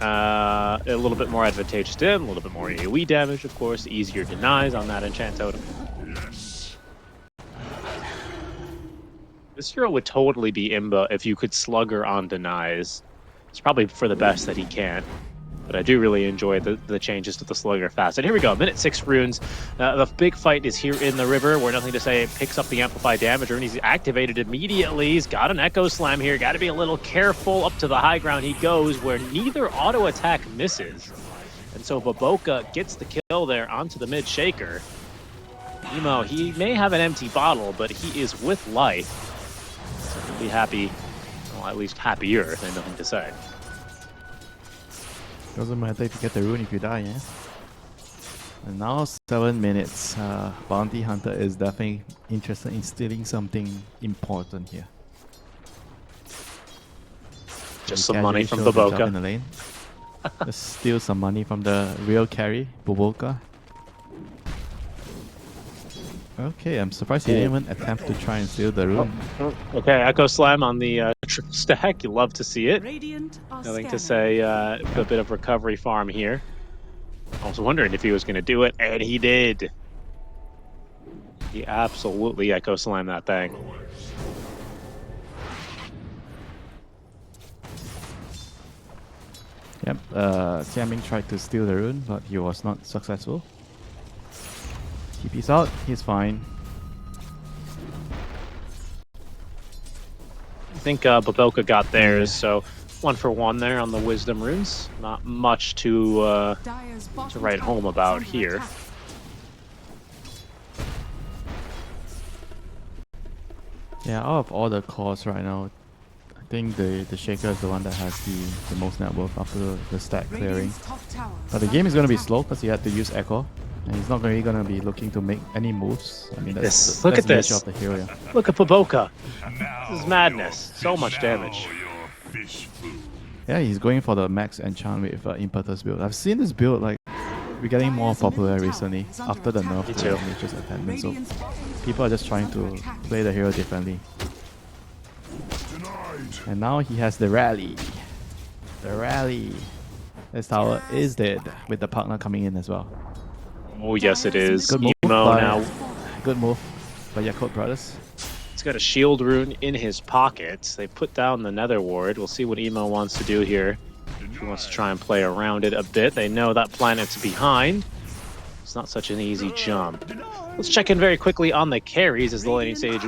A little bit more advantageous to him, a little bit more AoE damage, of course, easier denies on that enchant totem. This hero would totally be Imba if you could slugger on denies. It's probably for the best that he can't. But I do really enjoy the changes to the slugger facet. Here we go, minute 6 runes. The big fight is here in the river, where Nothing to Say picks up the amplified damage, and he's activated immediately. He's got an Echo Slam here. Got to be a little careful. Up to the high ground he goes, where neither auto attack misses. And so Baboka gets the kill there onto the mid shaker. Emo, he may have an empty bottle, but he is with life. So he'll be happy, well, at least happier than Nothing to Say. Doesn't matter if you get the rune if you die, yeah? And now 7 minutes. Bounty Hunter is definitely interested in stealing something important here. Just some money from Baboka. In the lane. Just steal some money from the real carry, Baboka. Okay, I'm surprised he didn't even attempt to try and steal the rune. Okay, Echo Slam on the triple stack. You love to see it. Nothing to Say, a bit of recovery farm here. I was wondering if he was going to do it, and he did. He absolutely Echo Slammed that thing. Yep, Xiaoming tried to steal the rune, but he was not successful. TP's out, he's fine. I think Baboka got theirs, so 1 for 1 there on the Wisdom runes. Not much to write home about here. Yeah, out of all the cores right now, I think the Shaker is the one that has the most net worth after the stack clearing. But the game is going to be slow because he had to use Echo. And he's not really going to be looking to make any moves. I mean, that's Look at the this. nature of the hero, yeah. Look at Baboka. This is madness. So much damage. Yeah, he's going for the max enchant with Impetus build. I've seen this build like be getting more popular recently after the nerf to Nature's Attendant. So people are just trying to play the hero differently. And now he has the rally. The rally. This tower is dead with the partner coming in as well. Oh, yes, it is. Good move Emo now. Good move by Yakult brothers. He's got a shield rune in his pocket. They put down the Nether Ward. We'll see what Emo wants to do here. He wants to try and play around it a bit. They know that planet's behind. It's not such an easy jump. Let's check in very quickly on the carries as the laning stage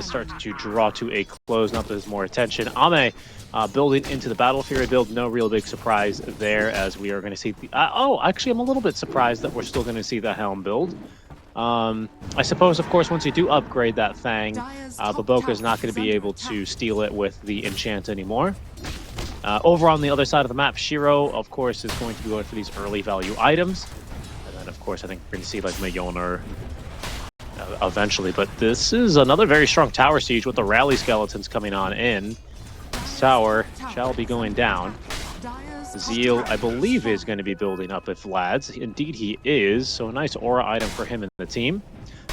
starts to draw to a close. Not that there's more attention. Ame building into the Battle Fury build. No real big surprise there, as we are going to see the... actually, I'm a little bit surprised that we're still going to see the Helm build. I suppose, of course, once you do upgrade that Fang, Baboka is not going to be able to steal it with the enchant anymore. Over on the other side of the map, Shiro, of course, is going to be going for these early value items. And then, of course, I think we're going to see like Mayoner eventually. But this is another very strong tower siege with the rally skeletons coming on in. This tower shall be going down. Zeal, I believe, is going to be building up if Vlad's. Indeed, he is. So a nice aura item for him in the team.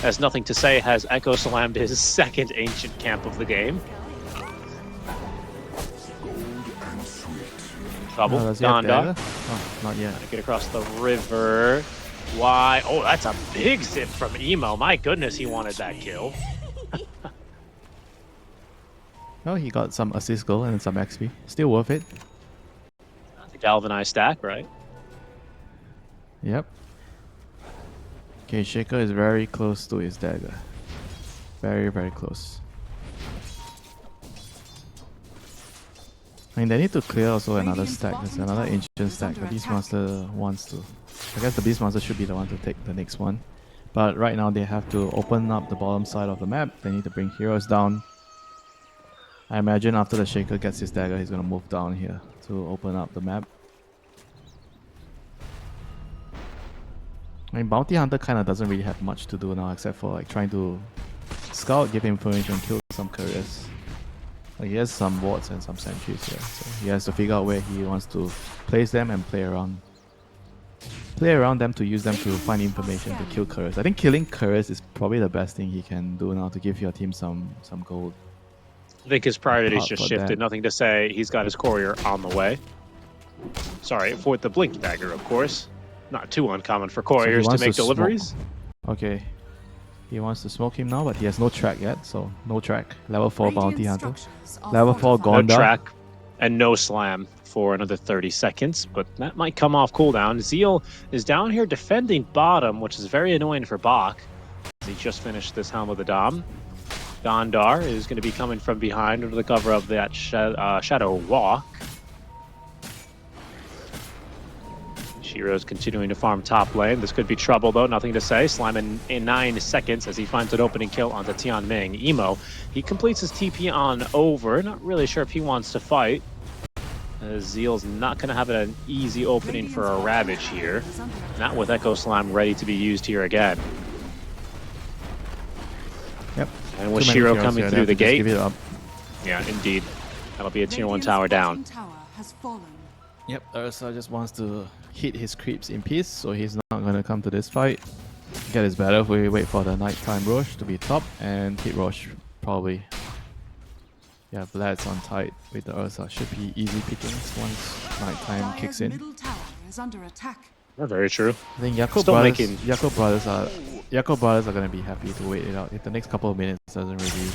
Has Nothing to Say, has Echo Slammed his second ancient camp of the game. Trouble. Donda. Oh, not yet. Get across the river. Why? Oh, that's a big zip from Emo. My goodness, he wanted that kill. Oh, he got some assist goal and some XP. Still worth it. The galvanized stack, right? Yep. Okay, Shaker is very close to his dagger. Very, very close. I mean, they need to clear also another stack. There's another ancient stack. The Beastmaster wants to. I guess the Beastmaster should be the one to take the next one. But right now they have to open up the bottom side of the map. They need to bring heroes down. I imagine after the Shaker gets his dagger, he's going to move down here to open up the map. I mean, Bounty Hunter kind of doesn't really have much to do now except for like trying to scout, give information, kill some couriers. Like he has some wards and some sentries here, so he has to figure out where he wants to place them and play around them to use them to find information to kill couriers. I think killing couriers is probably the best thing he can do now to give your team some gold. I think his priorities just shifted. Nothing to Say. He's got his courier on the way. Sorry, for the Blink Dagger, of course. Not too uncommon for couriers to make deliveries. Okay. He wants to smoke him now, but he has no track yet, so no track. Level 4 Bounty Hunter. Level 4 No Gonda. track and no slam for another 30 seconds, but that might come off cooldown. Zeal is down here defending bottom, which is very annoying for Bach. He just finished this Helm of the Dom. Gondar is going to be coming from behind under the cover of that Shadow Walk. Shiro's continuing to farm top lane. This could be trouble, though. Nothing to say. Slime in 9 seconds as he finds an opening kill onto Tianming. Emo, he completes his TP on over. Not really sure if he wants to fight. Zeal's not going to have an easy opening for a Ravage here. Not with Echo Slime ready to be used here again. Yep. And with Shiro coming through the gate. Give it up. Yeah, indeed. That'll be a tier 1 tower down. Yep, Ursa just wants to hit his creeps in peace, so he's not going to come to this fight. Get his battle if we wait for the nighttime Rosh to be top and hit Rosh probably. Yeah, Vlad's on tight with the Ursa. Should be easy pickings once nighttime kicks in. Very true. I think Yakult brothers are going to be happy to wait it out. If the next couple of minutes doesn't really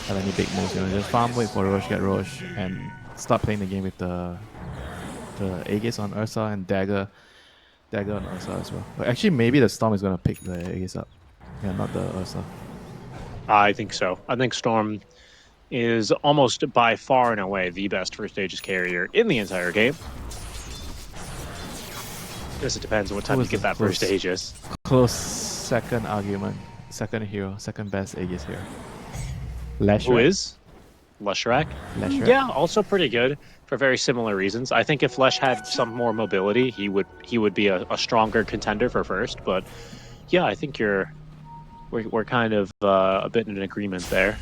have any big moves, you know, just farm, wait for Rosh, get Rosh, and start playing the game with the Aegis on Ursa and Dagger on Ursa as well. But actually, maybe the Storm is going to pick the Aegis up. Yeah, not the Ursa. I think so. I think Storm is almost by far and away the best first Aegis carrier in the entire game. Guess it depends on what time you get that first Aegis. Close second argument. Second hero. Second best Aegis here. Leshrac. Who is? Leshrac? Leshrac. Yeah, also pretty good for very similar reasons. I think if Lesh had some more mobility, he would be a stronger contender for first. But yeah, I think we're kind of a bit in agreement there.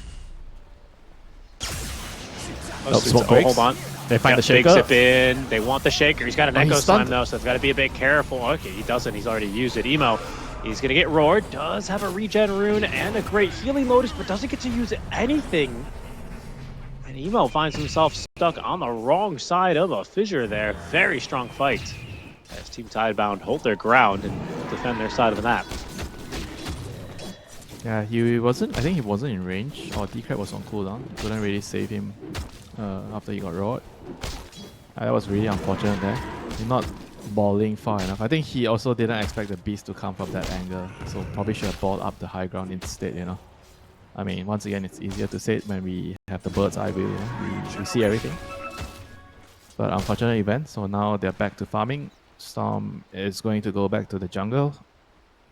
Hold on. They find the shaker. Big zip in. They want the shaker. He's got an Echo Slime though, so it's got to be a bit careful. Okay, he doesn't. He's already used it. Emo, he's going to get roared. Does have a regen rune and a great healing lotus, but doesn't get to use anything. And Emo finds himself stuck on the wrong side of a fissure there. Very strong fight as Team Tidebound hold their ground and defend their side of the map. Yeah, I think he wasn't in range, or Decred was on cooldown. Couldn't really save him after he got roared. That was really unfortunate there. He's not balling far enough. I think he also didn't expect the beast to come from that angle, so probably should have balled up the high ground instead, you know. I mean, once again, it's easier to say it when we have the bird's eye view, you know? we see everything. But unfortunate event, so now they're back to farming. Storm is going to go back to the jungle,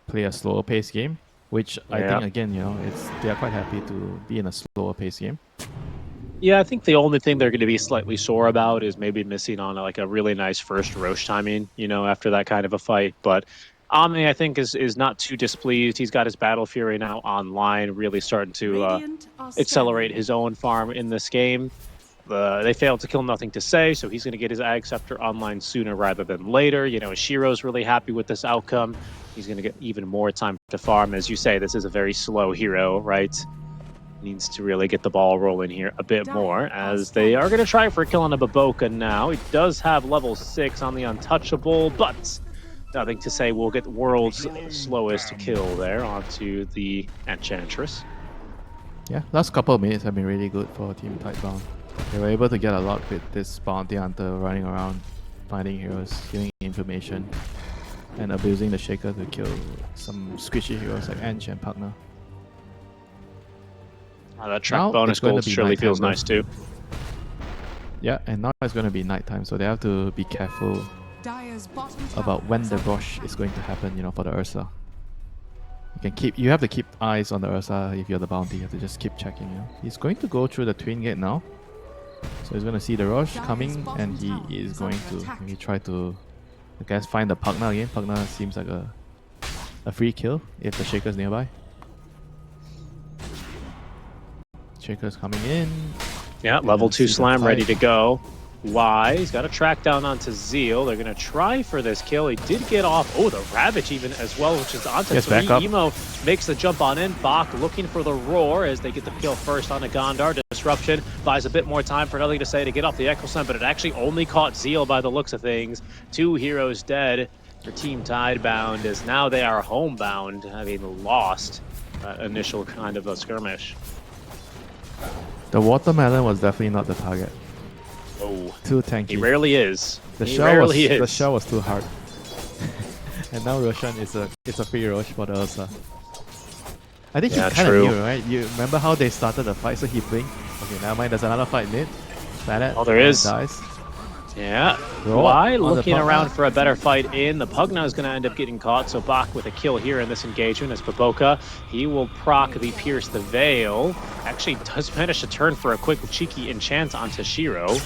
play a slower pace game, which I think, again, you know, they are quite happy to be in a slower pace game. Yeah, I think the only thing they're going to be slightly sore about is maybe missing on like a really nice first Rosh timing, you know, after that kind of a fight. But Omni, I think, is not too displeased. He's got his Battle Fury now online, really starting to accelerate his own farm in this game. They failed to kill Nothing to Say, so he's going to get his Ag Scepter online sooner rather than later. You know, Shiro's really happy with this outcome. He's going to get even more time to farm. As you say, this is a very slow hero, right? Needs to really get the ball rolling here a bit more, as they are going to try for a kill on a Baboka now. He does have level 6 on the Untouchable, but Nothing to Say will get the world's slowest kill there onto the Enchantress. Yeah, last couple of minutes have been really good for Team Tidebound. They were able to get a lot with this Bounty Hunter running around, finding heroes, giving information, and abusing the Shaker to kill some squishy heroes like Ench and Pugna. That track bonus gold surely feels nice too. Yeah, and now it's going to be nighttime, so they have to be careful about when the rush is going to happen, you know, for the Ursa. You have to keep eyes on the Ursa if you're the bounty. You have to just keep checking, you know. He's going to go through the twin gate now. So he's going to see the rush coming, and he is going to maybe try to, I guess, find the Pugna again. Pugna seems like a free kill if the Shaker's nearby. Shaker's coming in. Yeah, level 2 slam ready to go. why. He's got to track down onto Zeal. They're going to try for this kill. He did get off. Oh, the Ravage even as well, which is onto Yes, 3. back up. Emo makes the jump on in. Bach looking for the roar as they get the kill first onto Gondar. Disruption buys a bit more time for Nothing to Say to get off the Echo Slam, but it actually only caught Zeal by the looks of things. 2 heroes dead for Team Tidebound, as now they are homebound, having lost initial kind of a skirmish. The watermelon was definitely not the target. Oh, Too tanky. he rarely is. The he shell rarely was is. the shell was too hard. And now Roshan is a free Rosh for the Ursa. I think Yeah, he kind of true. knew, right? You remember how they started the fight, so he blinked. Okay, never mind. There's another fight mid. Planet. Oh, there is. Dies. Yeah. Roll Why? on the Looking Pugna. around for a better fight in. The Pugna is going to end up getting caught, so Bach with a kill here in this engagement as Baboka. He will proc the Pierce the Veil. Actually does manage to turn for a quick cheeky enchant onto Shiro.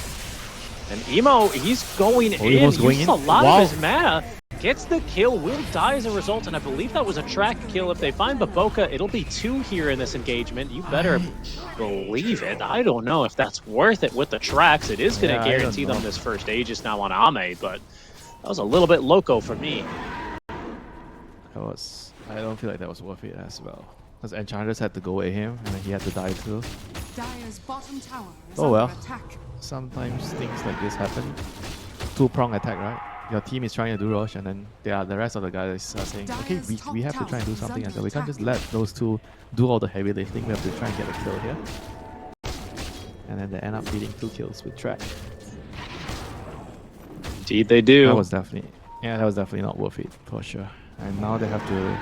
And Emo, he's going in. Emo's going Uses in? a lot Wow. of his mana. Gets the kill, will die as a result, and I believe that was a track kill. If they find Baboka, it'll be 2 here in this engagement. You better believe it. I don't know if that's worth it with the tracks. It is going to Yeah, I don't guarantee them know. this first Aegis now on Ame, but that was a little bit loco for me. I don't feel like that was worth it as well. Because Enchantress had to go at him, and then he had to die too. Dire's bottom tower is Oh under well. attack. Sometimes things like this happen. 2-prong attack, right? Your team is trying to do Rosh, and then the rest of the guys are saying, okay, we have to try and do something as well. We can't just let those two do all the heavy lifting. We have to try and get a kill here. And then they end up beating 2 kills with track. Indeed they do. That was definitely not worth it for sure. And now they have to,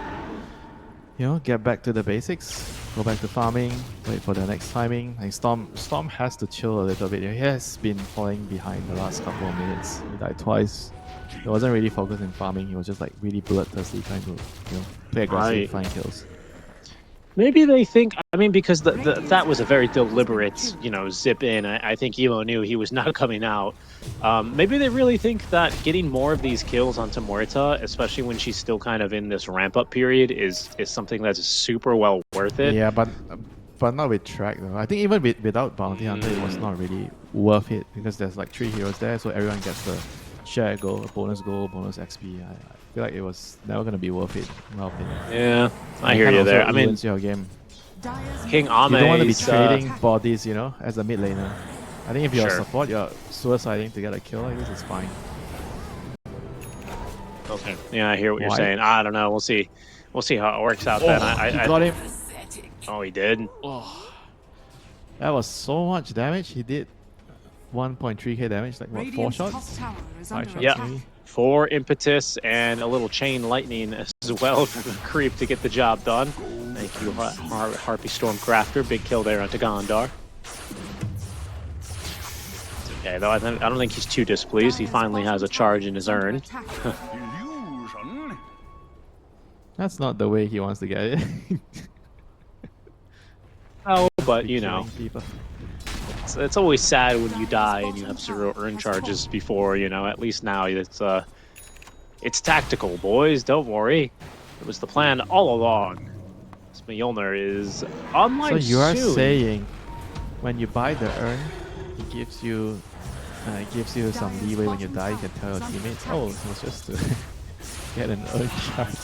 get back to the basics, go back to farming, wait for the next timing. Like Storm has to chill a little bit. He has been falling behind the last couple of minutes. He died twice. He wasn't really focused in farming. He was just like really bloodthirsty, trying to play aggressive, Right. find kills. Maybe they think, because that was a very deliberate, zip in. I think Emo knew he was not coming out. Maybe they really think that getting more of these kills onto Morita, especially when she's still kind of in this ramp-up period, is something that's super well worth it. Yeah, but not with track though. I think even without Bounty Hunter, it was not really worth it because there's like 3 heroes there, so everyone gets the share goal, bonus XP. I feel like it was never gonna be worth it, in my opinion. Yeah, I It hear kinda you also there. ruins your game. Dire's King Ame. You don't want to be trading bodies, as a mid laner. I think if you're a Sure. support, you're suiciding to get a kill. I guess it's fine. Okay. Yeah, I hear what you're Why? saying. I don't know. We'll see. We'll see how it works out then. He got him. Oh, he did. That was so much damage. He did 1.3k damage, like what, 4 Radiant's top shots? tower is 5 under shots Yeah. attack. maybe? 4 impetus and a little chain lightning as well for the creep to get the job done. Thank you, Harpy Stormcrafter. Big kill there onto Gondar. It's okay, though. I don't think he's too displeased. He finally has a charge in his urn. Illusion. That's not the way he wants to get it. Oh, but Killing people. it's always sad when you die and you have 0 urn charges before. At least now it's tactical, boys. Don't worry. It was the plan all along. Mjolnir is online So you are soon. saying when you buy the urn, it gives you some leeway when you die. You can tell your teammates, oh, it was just to get an urn charge.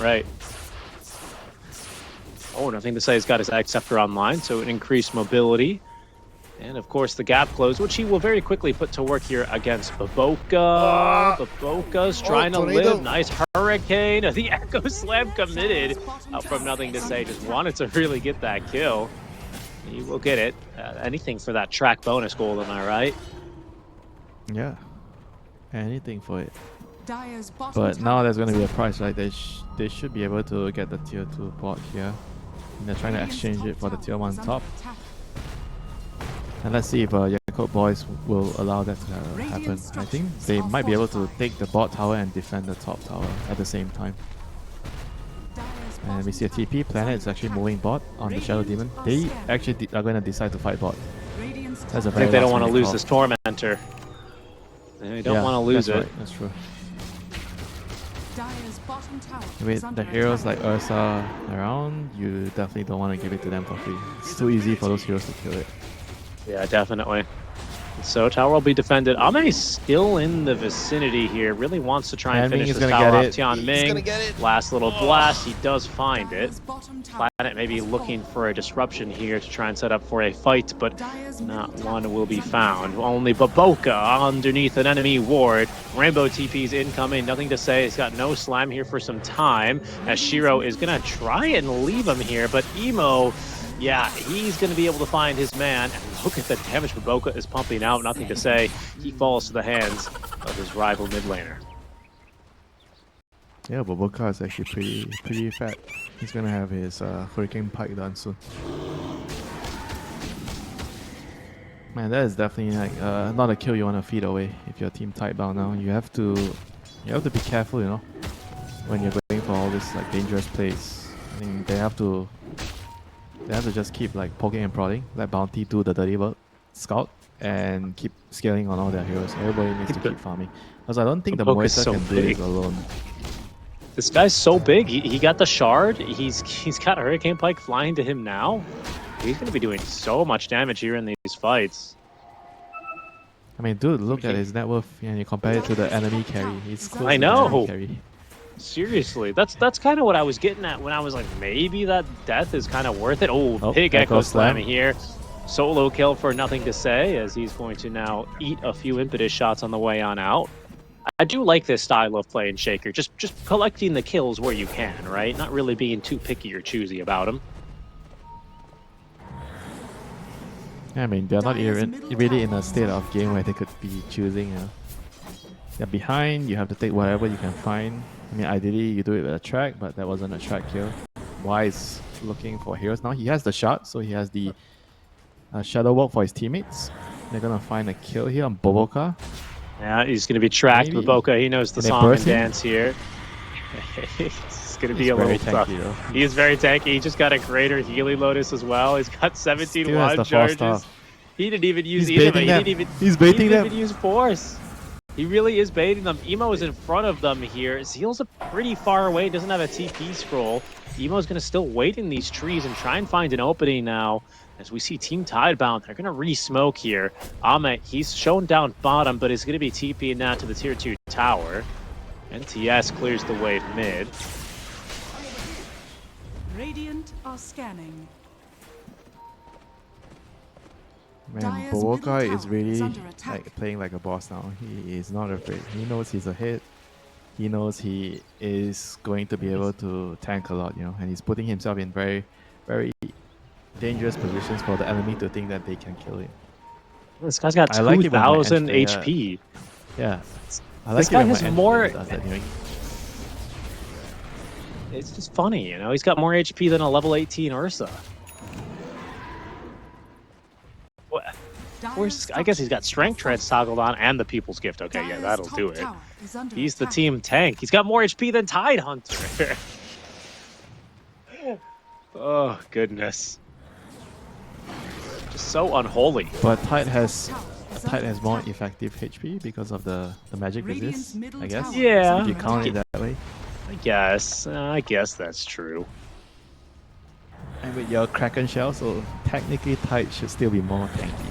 Right. Oh, Nothing to Say has got his Acceptor online, so an increased mobility. And of course the gap close, which he will very quickly put to work here against Baboka. Baboka's trying to tornado. live. Nice hurricane. The Echo Slam committed from Nothing to Say. Just wanted to really get that kill. He will get it. Anything for that track bonus goal, am I right? Yeah, anything for it. Dire's bottom But now tower there's going to is be a under price, right? They should be able to get the tier 2 port here. And they're trying to Radiant's exchange it for the tower tier 1 is under top. attack. And let's see if Yakult boys will allow that to happen. I think they might be able to take the bot tower and defend the top tower at the same time. Dire's And we see a bottom TP. tower Planet is is under actually attack. moving bot on the Shadow Demon. They actually are going to decide to fight bot. Radiant's That's a I top very think they don't want to last-minute lose call. this Tormentor. They don't want to lose that's it. Right, that's true. Dire's bottom tower With is under the heroes attack. like Ursa around, you definitely don't want to give it to them for free. It's too easy for those heroes to kill it. Yeah, definitely. So tower will be defended. Ame's still in the vicinity here. Really wants to try and Tianming finish is this gonna tower get off. it. Tianming. gonna get it. Last little blast. He does find it. Dire's bottom tower Planet maybe has looking fallen. for a disruption here to try and set up for a fight, but Dire's not middle one tower will be is under found. attack. Only Baboka underneath an enemy ward. Rainbow TP's incoming. Nothing to say. He's got no slam here for some time. As Shiro is going to try and leave him here, but Emo, yeah, he's going to be able to find his man. And look at the damage Baboka is pumping out. Nothing to say. He falls to the hands of his rival mid laner. Yeah, Baboka is actually pretty fat. He's gonna have his Hurricane Pike done soon. Man, that is definitely like not a kill you want to feed away if you're team Tidebound now. You have to be careful, you know, when you're going for all this like dangerous plays. I think they have to just keep like poking and prodding, let Bounty do the dirty work, scout, and keep scaling on all their heroes. Everybody needs to keep farming. Because I don't think the Baboka's Moisa so can do big. this alone. This guy's so big. He got the shard. He's got Hurricane Pike flying to him now. He's going to be doing so much damage here in these fights. I mean, dude, look at his net worth and you compare it to the enemy carry. He's close I to the enemy know. carry. Seriously, that's kind of what I was getting at when I was like, maybe that death is kind of worth it. Oh, Oh, big Echo Echo Slam Slam. here. Solo kill for nothing to say, as he's going to now eat a few impetus shots on the way on out. I do like this style of play in Shaker, just collecting the kills where you can, right? Not really being too picky or choosy about them. I mean, they're not even really in a state of game where they could be choosing. You know? They're behind, you have to take whatever you can find. I mean, ideally, you do it with a track, but that wasn't a track kill. Wise looking for heroes. Now he has the shot, so he has the shadow walk for his teammates. They're gonna find a kill here on Baboka. Yeah, he's going to be tracked. Maybe. Baboka, he knows the Can they song and burst him? dance here. It's going to be He's a very little tough. tanky though. He is very tanky. He just got a greater Healy Lotus as well. He's got 17 Still has wide the charges. 4-star. He didn't even use He's either, but baiting he them. didn't even, He's he baiting didn't them. even use force. He really is baiting them. Emo is in front of them here. Zeal's pretty far away. Doesn't have a TP scroll. Emo's going to still wait in these trees and try and find an opening now. As we see Team Tidebound, they're going to re-smoke here. Ame, he's shown down bottom, but is going to be TPing now to the tier 2 tower. NTS clears the way mid. Radiant are scanning. Man, Dire's middle Baboka tower is really is under attack. like playing like a boss now. He is not afraid. He knows he's ahead. He knows he is going to be able to tank a lot, you know, and he's putting himself in very, very dangerous positions for the enemy to think that they can kill him. This guy's got I like it when my 2,000 edge HP. Yeah, I This like guy it when has my edge more- player does that, you know? It's just funny, you know? He's got more HP than a level 18 Ursa. What? Dire's I guess he's got Strength structures Treads toggled on and the People's Gift. Okay, yeah, Dire's that'll top do it. tower is under He's the attack. team tank. He's got more HP than Tidehunter. Oh, goodness. Just so unholy. But Tide has Tower is Tide under has more attack. effective HP because of the magic Radiant's resist, middle I guess. tower Yeah. is If you under count it attack. that way. I guess that's true. And with your Kraken shell, so technically Tide should still be more tanky.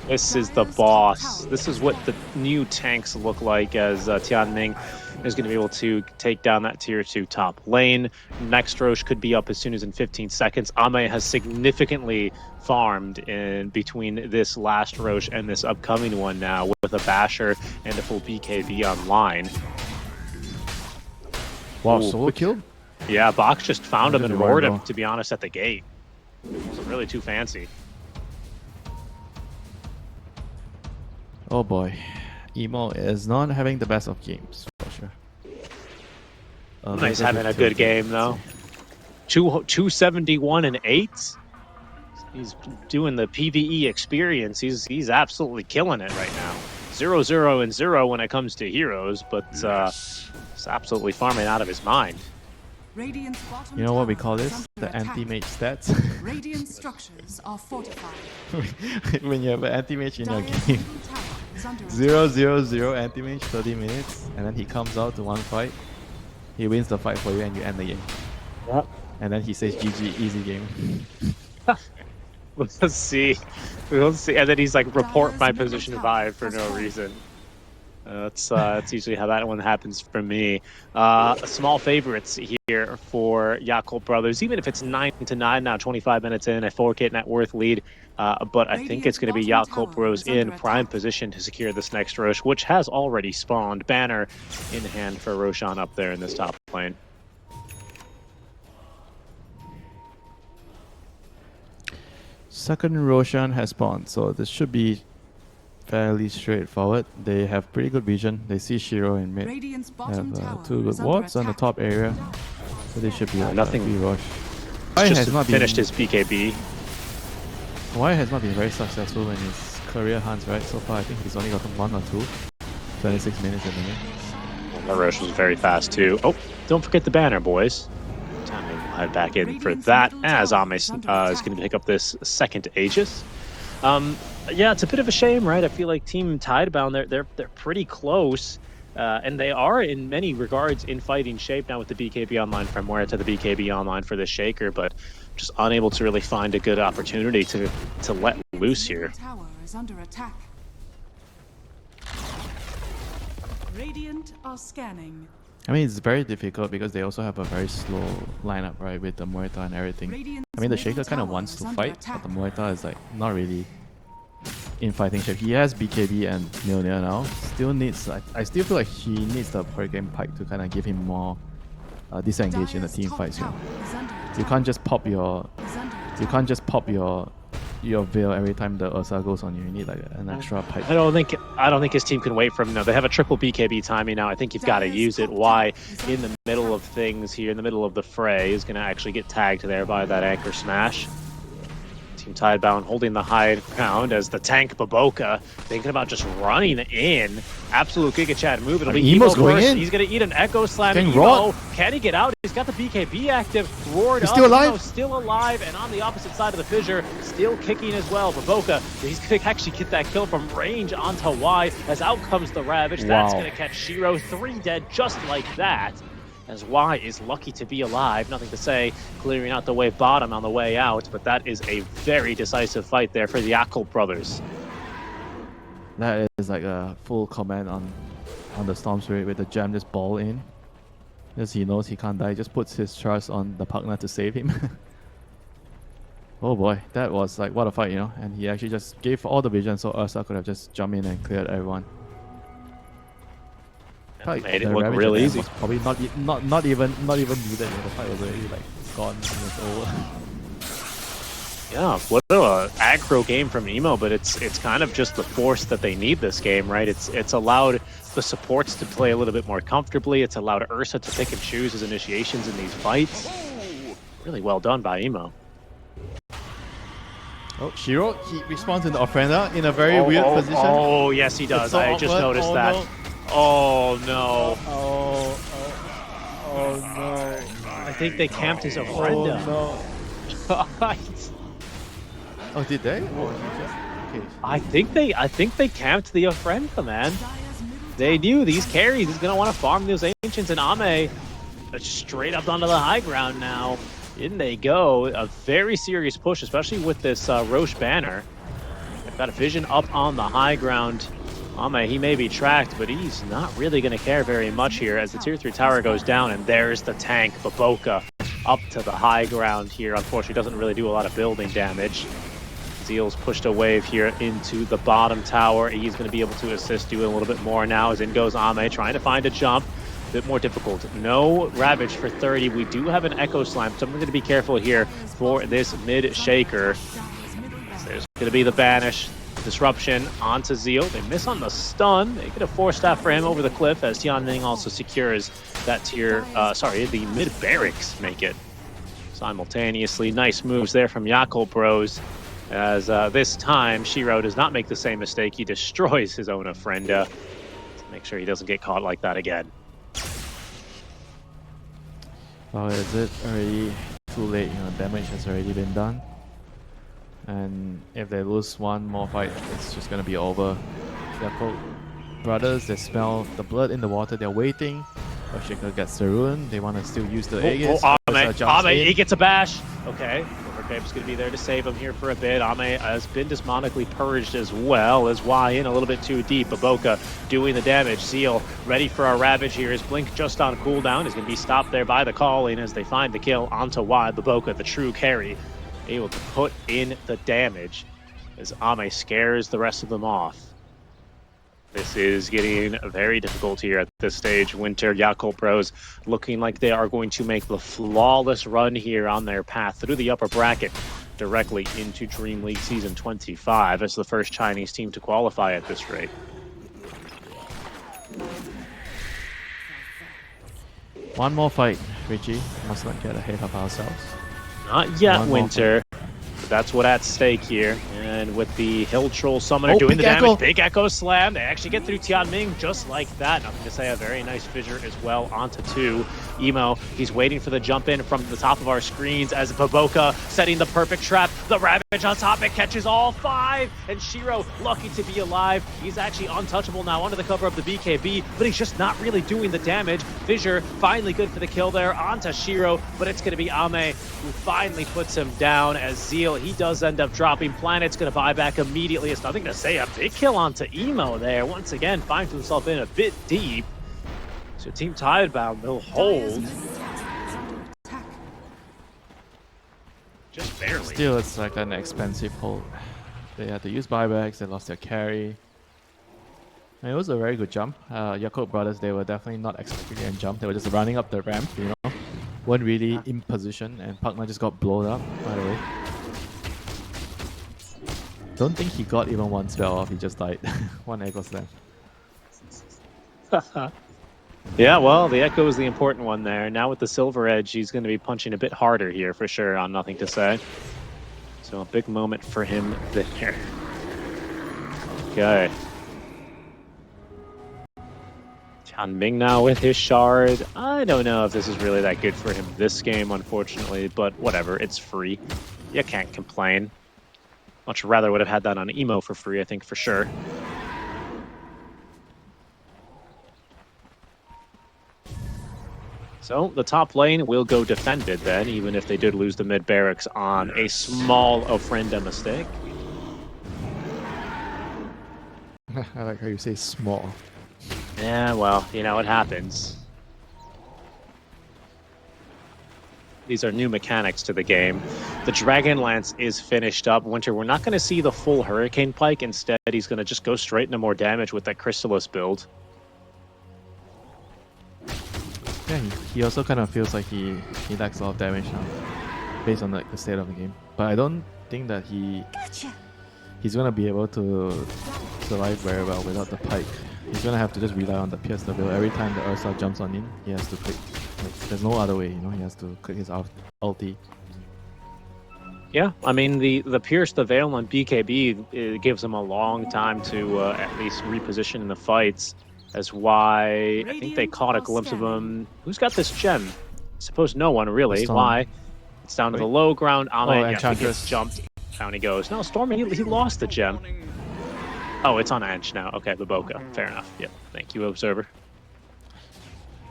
This is the boss. This is what the new tanks look like, as Tianming is going to be able to take down that tier 2 top lane. Next Roche could be up as soon as in 15 seconds. Ame has significantly farmed in between this last Roche and this upcoming one now, with a Basher and a full BKB online. Wow, Ooh, solo quick- kill? Yeah, Bach just found him Look at and the roared him, Royal. to be honest, at the gate. Wasn't really too fancy. Oh boy. Emo is not having the best of games, for sure. He's having a good game, though. 271 and 8. He's doing the PvE experience. He's absolutely killing it right now. 0-0 and 0 when it comes to heroes, but he's absolutely farming out of his mind. Radiant's bottom You know what we tower call is this? under The attack. anti-mage stats. Radiant structures are fortified. When you have an anti-mage in your Dire's game. middle tower is under 0-0-0 anti-mage, 30 minutes, and then he comes out to one fight. He wins the fight for you and you end the game. Yep. And then he says GG, easy game. We'll see. We'll see. And then he's like, report my position 5 for no reason. That's usually how that one happens for me. Small favorites here for Yakult Brothers, even if it's 9-9 now, 25 minutes in, a 4K net worth lead. But I think it's going to be Yakult Bros in prime position to secure this next Rosh, which has already spawned. Banner in hand for Roshan up there in this top lane. Second Roshan has spawned, so this should be fairly straightforward. They have pretty good vision. They see Shiro in mid. Have 2 good wards on the top area, so they should be nothing. Free Rosh. Just finished his BKB. Why has not been very successful in his career hunts, right? So far, I think he's only gotten 1 or 2. 26 minutes in the game. The Rosh was very fast too. Oh, don't forget the banner, boys. Time to head back in for that as Ame is going to pick up this second Aegis. Yeah, it's a bit of a shame, right? I feel like Team Tidebound, they're pretty close, and they are in many regards in fighting shape now with the BKB online from Muerta to the BKB online for the Shaker, but just unable to really find a good opportunity to let loose here. Tower is under attack. Radiant are scanning. I mean, it's very difficult because they also have a very slow lineup, right, with the Muerta and everything. I mean, the Shaker kind of wants to fight, but the Muerta is like not really in fighting shape. He has BKB and Mjolnir now. Still needs, I still feel like he needs the per game pike to kind of give him more disengage in the team fights. You can't just pop your, your veil every time the Ursa goes on you. You need like an extra pike. I don't think his team can wait for him. No, they have a triple BKB timing now. I think you've got to use it. Why in the middle of things here, in the middle of the fray, is going to actually get tagged there by that anchor smash. Team Tidebound holding the high ground as the tank Baboka thinking about just running in. Absolute Giga Chad move. It'll be Emo's going first. in. He's going to eat an Echo Slam. Emo, can he get out? He's got the BKB active. Roared He's up. still alive. Emo's still alive, and on the opposite side of the fissure, still kicking as well. Baboka, he's going to actually get that kill from range onto Y as out comes the Ravage. Wow. That's going to catch Shiro. 3 dead just like that. As Y is lucky to be alive. Nothing to say, clearing out the wave bottom on the way out, but that is a very decisive fight there for the Yakult brothers. That is like a full command on the Storm Spirit with the gem just ball in. Because he knows he can't die, just puts his trust on the partner to save him. Oh boy, that was like, what a fight, you know? And he actually just gave all the vision so Ursa could have just jumped in and cleared everyone. Made it look real easy. Was probably not even needed. The fight was already like gone. It was over. Yeah, what an aggro game from Emo, but it's kind of just the force that they need this game, right? It's allowed the supports to play a little bit more comfortably. It's allowed Ursa to pick and choose his initiations in these fights. Really well done by Emo. Oh, Shiro, he responds in the Offrenda in a very weird position. Oh, yes, he does. So I just noticed that. No. Oh no. Oh no. I think they camped his Offrenda. Oh no. Oh, did they? Or just... okay. I think they camped the Offrenda, man. They knew these carries is gonna want to farm those ancients, and Ame straight up onto the high ground now. In they go. A very serious push, especially with this Roche banner. They've got a vision up on the high ground. Ame, he may be tracked, but he's not really going to care very much here as the tier 3 tower goes down, and there's the tank, Baboka, up to the high ground here. Unfortunately, doesn't really do a lot of building damage. Zeal's pushed a wave here into the bottom tower. He's going to be able to assist you a little bit more now as in goes Ame, trying to find a jump. A bit more difficult. No Ravage for 30. We do have an Echo Slime, so I'm going to be careful here for this mid-shaker. There's going to be the Banish. Disruption onto Zeal. They miss on the stun. They get a 4-staff for him over the cliff as Tianming also secures that tier, the mid barracks make it simultaneously. Nice moves there from Yakult Bros as this time Shiro does not make the same mistake. He destroys his own Offrenda to make sure he doesn't get caught like that again. Oh, is it already too late? You know, damage has already been done. And if they lose one more fight, it's just gonna be over. Yakult brothers, they smell the blood in the water. They're waiting. Shaker gets the rune. They want to still use the Aegis. Ame, he gets a bash. Okay, Fabe's going to be there to save him here for a bit. Ame has been demonically purged as well as Y in a little bit too deep. Baboka doing the damage. Zeal ready for a Ravage here. His Blink just on cooldown is going to be stopped there by the calling as they find the kill onto Y. Baboka, the true carry, able to put in the damage as Ame scares the rest of them off. This is getting very difficult here at this stage. Winter, Yakult Bros looking like they are going to make the flawless run here on their path through the upper bracket directly into DreamLeague Season 25 as the first Chinese team to qualify at this rate. One more fight, Richie. Must not get ahead of ourselves. Not yet, Winter. But that's what's at stake here. And with the Hill Troll Summoner doing the damage, big Echo Slam. They actually get through Tianming just like that. Nothing to say, a very nice fissure as well onto 2. Emo, he's waiting for the jump in from the top of our screens as Baboka setting the perfect trap. The Ravage on top, it catches all 5. And Shiro, lucky to be alive. He's actually untouchable now under the cover of the BKB, but he's just not really doing the damage. Fissure finally good for the kill there onto Shiro, but it's going to be Ame who finally puts him down as Zeal, he does end up dropping. Planet's going to buy back immediately. It's nothing to say. A big kill onto Emo there. Once again, finds himself in a bit deep. So Team Tidebound will hold. Just barely. Still, it's like an expensive hold. They had to use buybacks. They lost their carry. And it was a very good jump. Yakult brothers, they were definitely not expecting a jump. They were just running up the ramp, you know. Weren't really in position, and Pugma just got blown up, by the way. Don't think he got even one spell off, he just died. One Echo Slam. Yeah, well, the Echo is the important one there. Now with the Silver Edge, he's going to be punching a bit harder here for sure on Nothing to Say. So a big moment for him there. Okay. Tianming now with his shard. I don't know if this is really that good for him this game, unfortunately, but whatever, it's free. You can't complain. Much rather would have had that on Emo for free, I think, for sure. So the top lane will go defended then, even if they did lose the mid barracks on a small Ofrenda mistake. I like how you say small. Yeah, well, you know, it happens. These are new mechanics to the game. The Dragon Lance is finished up. Winter, we're not going to see the full Hurricane Pike. Instead, he's going to just go straight into more damage with that Chrysalis build. Yeah, he also kind of feels like he lacks a lot of damage now, based on like the state of the game. But I don't think that he's going to be able to survive very well without the Pike. He's going to have to just rely on the Pierce the Veil. Every time the Ursa jumps on in, he has to click. Like, there's no other way, you know, he has to click his ulti. Yeah, I mean, the Pierce the Veil on BKB, it gives him a long time to at least reposition in the fights. As why I think they caught a glimpse of him. Who's got this gem? I suppose no one really. Why? It's down to the low ground. Ame, he gets jumped. Down he goes. No, Storm, he lost the gem. Oh, it's on Anch now. Okay, Baboka. Fair enough. Yep. Thank you, Observer.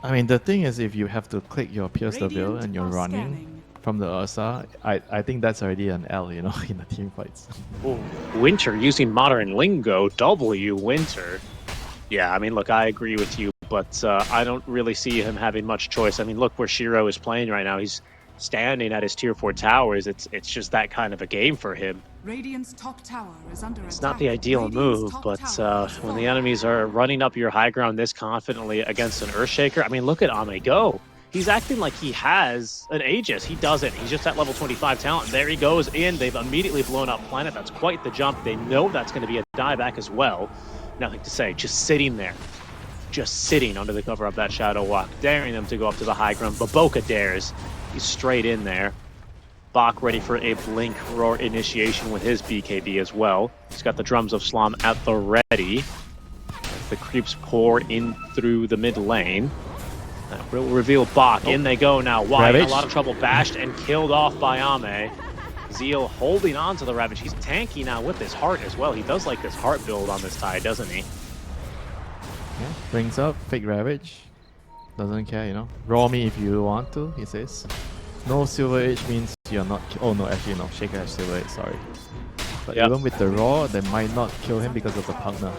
I mean, the thing is, if you have to click your Pierce the Veil and you're running from the Ursa, I think that's already an L, you know, in the team fights. Ooh, Winter using modern lingo. W Winter. Yeah, I mean, look, I agree with you, but I don't really see him having much choice. I mean, look where Shiro is playing right now. He's standing at his tier 4 towers. It's just that kind of a game for him. Radiant's top tower is under It's attack. not the ideal move, but when the enemies are running up your high ground this confidently against an Earthshaker, I mean, look at Ame go. He's acting like he has an Aegis. He doesn't. He's just at level 25 talent. There he goes in. They've immediately blown up Planet. That's quite the jump. They know that's going to be a dieback as well. Nothing to say. Just sitting there. Just sitting under the cover of that Shadow Walk, daring them to go up to the high ground. Baboka dares. He's straight in there. Bach ready for a Blink Roar initiation with his BKB as well. He's got the Drums of Slam at the ready. The creeps pour in through the mid lane. That will reveal Bach. In they go now. Wide, a lot of trouble. Bashed and killed off by Ame. Zeal holding on to the Ravage. He's tanky now with his heart as well. He does like this heart build on this Tide, doesn't he? Yeah, brings up fake Ravage. Doesn't care, you know. Raw me if you want to, he says. No Silver Edge means you're not... Oh no, actually no, Shaker has Silver 8, sorry. But Yep. even with the Raw, they might not kill him because of the partner.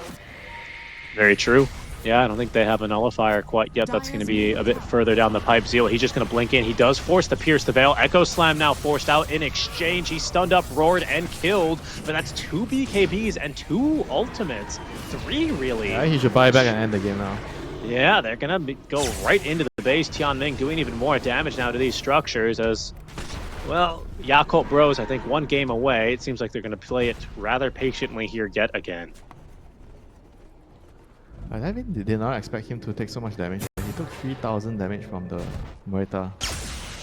Very true. Yeah, I don't think they have a nullifier quite yet. That's going to be a bit further down the pipe. Zeal, he's just going to blink in. He does force the pierce the veil. Echo Slam now forced out in exchange. He's stunned up, roared, and killed. But that's 2 BKBs and 2 ultimates. 3, really. Yeah, he should buy back and end the game now. Yeah, they're going to go right into the base. Tianming doing even more damage now to these structures as, well, Yakult Bros, I think, 1 game away. It seems like they're going to play it rather patiently here yet again. I mean, they did not expect him to take so much damage. He took 3,000 damage from the Muerta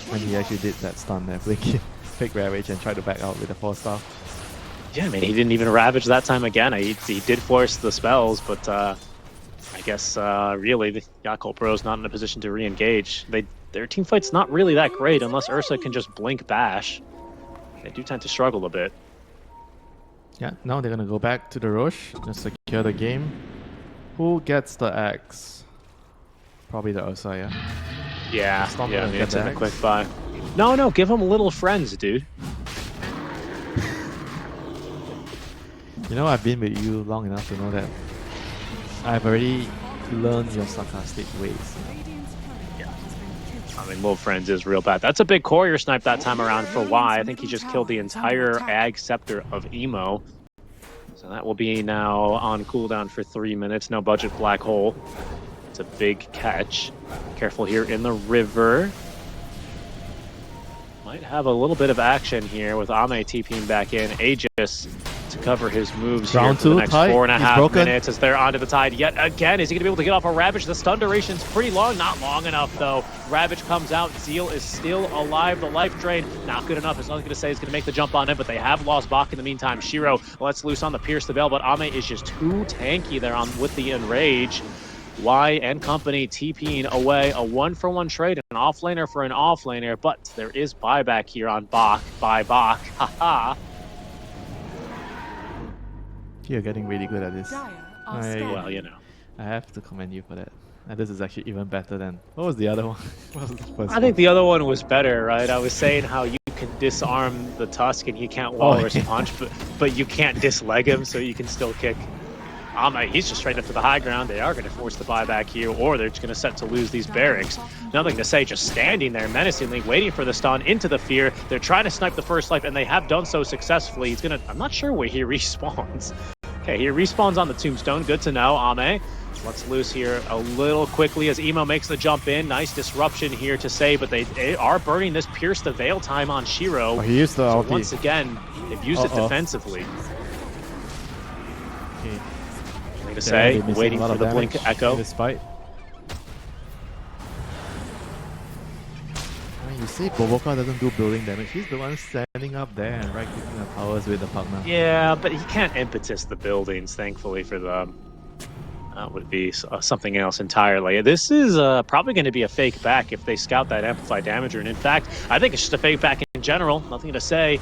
when he actually did that stun there. Blinky, fake Ravage and tried to back out with a 4-star. Yeah, I mean, he didn't even Ravage that time again. He did force the spells, but I guess really the Yakult Bros not in a position to re-engage. Their team fight's not really that great unless Ursa can just blink bash. They do tend to struggle a bit. Yeah, now they're gonna go back to the Roche, just secure the game. Who gets the axe? Probably the Ursa, yeah? Yeah, Stomp yeah, I and mean, get it's the in a axe. quick buy. No, give them little friends, dude. You know, I've been with you long enough to know that I've already learned your sarcastic ways. I mean, little friends is real bad. That's a big courier snipe that time around for Y. I think he just killed the entire Ag Scepter of Emo. So that will be now on cooldown for 3 minutes. No budget black hole. It's a big catch. Careful here in the river. Might have a little bit of action here with Ame TPing back in. Aegis to cover his moves Round here for the 2, next Tide. 4.5 broken. minutes as they're onto the Tide yet again. Is he going to be able to get off a Ravage? The stun duration's pretty long. Not long enough, though. Ravage comes out. Zeal is still alive. The life drain, not good enough. It's nothing going to say it's going to make the jump on him, but they have lost Bach in the meantime. Shiro lets loose on the Pierce the Veil, but Ame is just too tanky there on with the Enrage. Y and company TPing away. A 1-for-1 trade, an offlaner for an offlaner, but there is buyback here on Bach by Bach. Haha. You're getting really good at this. Dire are I- scanning. Well, you know. I have to commend you for that. And this is actually even better than... What was the other one? What was the first I think the other one was better, right? I was saying how you can disarm the Tusk and he can't walrus yeah. punch, but you can't disleg him, so you can still kick. He's just straight up to the high ground. They are going to force the buyback here, or they're just going to set to lose these barracks. Nothing to say, just standing there menacingly, waiting for the stun into the fear. They're trying to snipe the first life, and they have done so successfully. He's going to... I'm not sure where he respawns. Okay, he respawns on the tombstone. Good to know. Ame lets loose here a little quickly as Emo makes the jump in. Nice disruption here to say, but they are burning this Pierce the Veil time on Shiro. Oh, he used the So ulti. once again, they've used it defensively. Okay. Nothing to They're say, missing a waiting lot for of the blink damage echo. in this fight. I mean, you say Boboka doesn't do building damage. He's the one standing up there and right-clicking the towers with the partner. Yeah, but he can't impetus the buildings, thankfully for them. That would be something else entirely. This is probably going to be a fake back if they scout that amplified damager. And in fact, I think it's just a fake back in general. Nothing to say.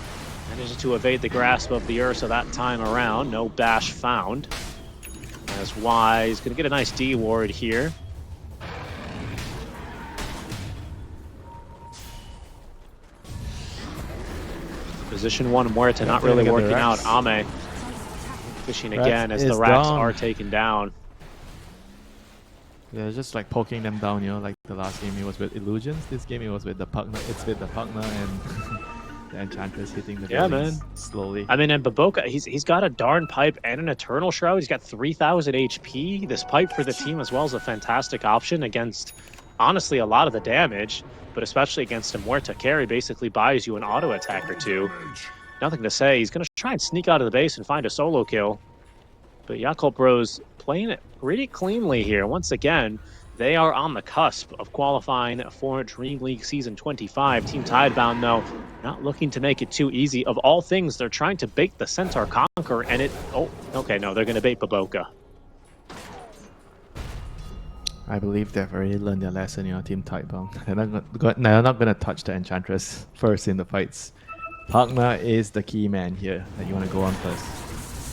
Manages to evade the grasp of the Ursa that time around. No bash found. As Y is going to get a nice D ward here. Position 1 Muerta not really get the working out. Rex. Ame fishing Rex again as the is racks down. are taken down. Yeah, just like poking them down, you know, like the last game it was with Illusions. This game it was with the partner. It's with the partner and the Enchantress hitting the Yeah, buildings man. slowly. I mean, and Baboka, he's got a darn pipe and an Eternal Shroud. He's got 3,000 HP. This pipe for the team as well is a fantastic option against, honestly, a lot of the damage, but especially against a Muerta carry. Basically buys you an auto attack or two. Nothing to say. He's going to try and sneak out of the base and find a solo kill. But Yakult Bros playing it pretty cleanly here. Once again, they are on the cusp of qualifying for Dream League Season 25. Team Tidebound, though, not looking to make it too easy. Of all things, they're trying to bait the Centaur Conqueror, and it... Oh, okay, no, they're going to bait Baboka. I believe they've already learned their lesson, you know, Team Tidebound. They're not going to touch the Enchantress first in the fights. Partner is the key man here that you want to go on first.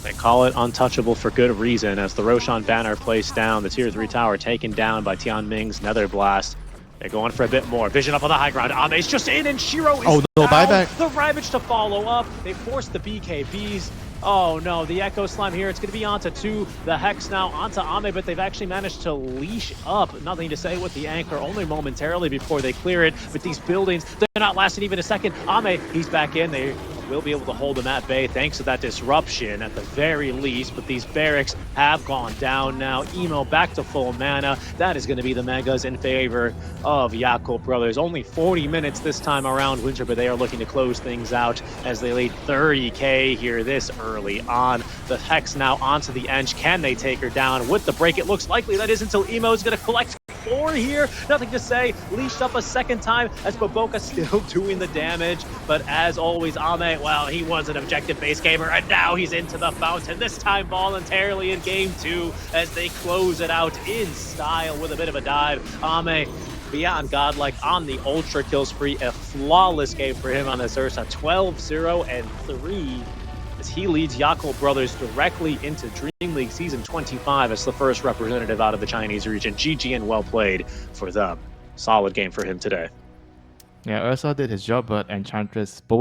They call it untouchable for good reason as the Roshan banner placed down, the tier 3 tower taken down by Tianming's Nether Blast. They're going for a bit more. Vision up on the high ground. Ame's just in, and Shiro is no, down. buyback. The Ravage to follow up. They force the BKBs. Oh no, the Echo Slime here. It's going to be onto 2. The Hex now onto Ame, but they've actually managed to leash up. Nothing to say with the anchor, only momentarily before they clear it. But these buildings, they're not lasting even a second. Ame, he's back in. They will be able to hold him at bay thanks to that disruption at the very least. But these barracks have gone down now. Emo back to full mana. That is going to be the Megas in favor of Yakult Brothers. Only 40 minutes this time around, Winter, but they are looking to close things out as they laid 30k here this early on. The Hex now onto the Ench. Can they take her down with the break? It looks likely that is until Emo is going to collect 4 here. Nothing to say. Leashed up a second time as Baboka still doing the damage. But as always, Ame, well, he was an objective-based gamer, and now he's into the fountain, this time voluntarily in game 2 as they close it out in style with a bit of a dive. Ame, beyond godlike on the ultra kill spree. A flawless game for him on this Ursa. 12-0-3 as he leads Yakult Brothers directly into DreamLeague Season 25 as the first representative out of the Chinese region. GG and well played for them. Solid game for him today. Yeah, Ursa did his job, but Enchantress, but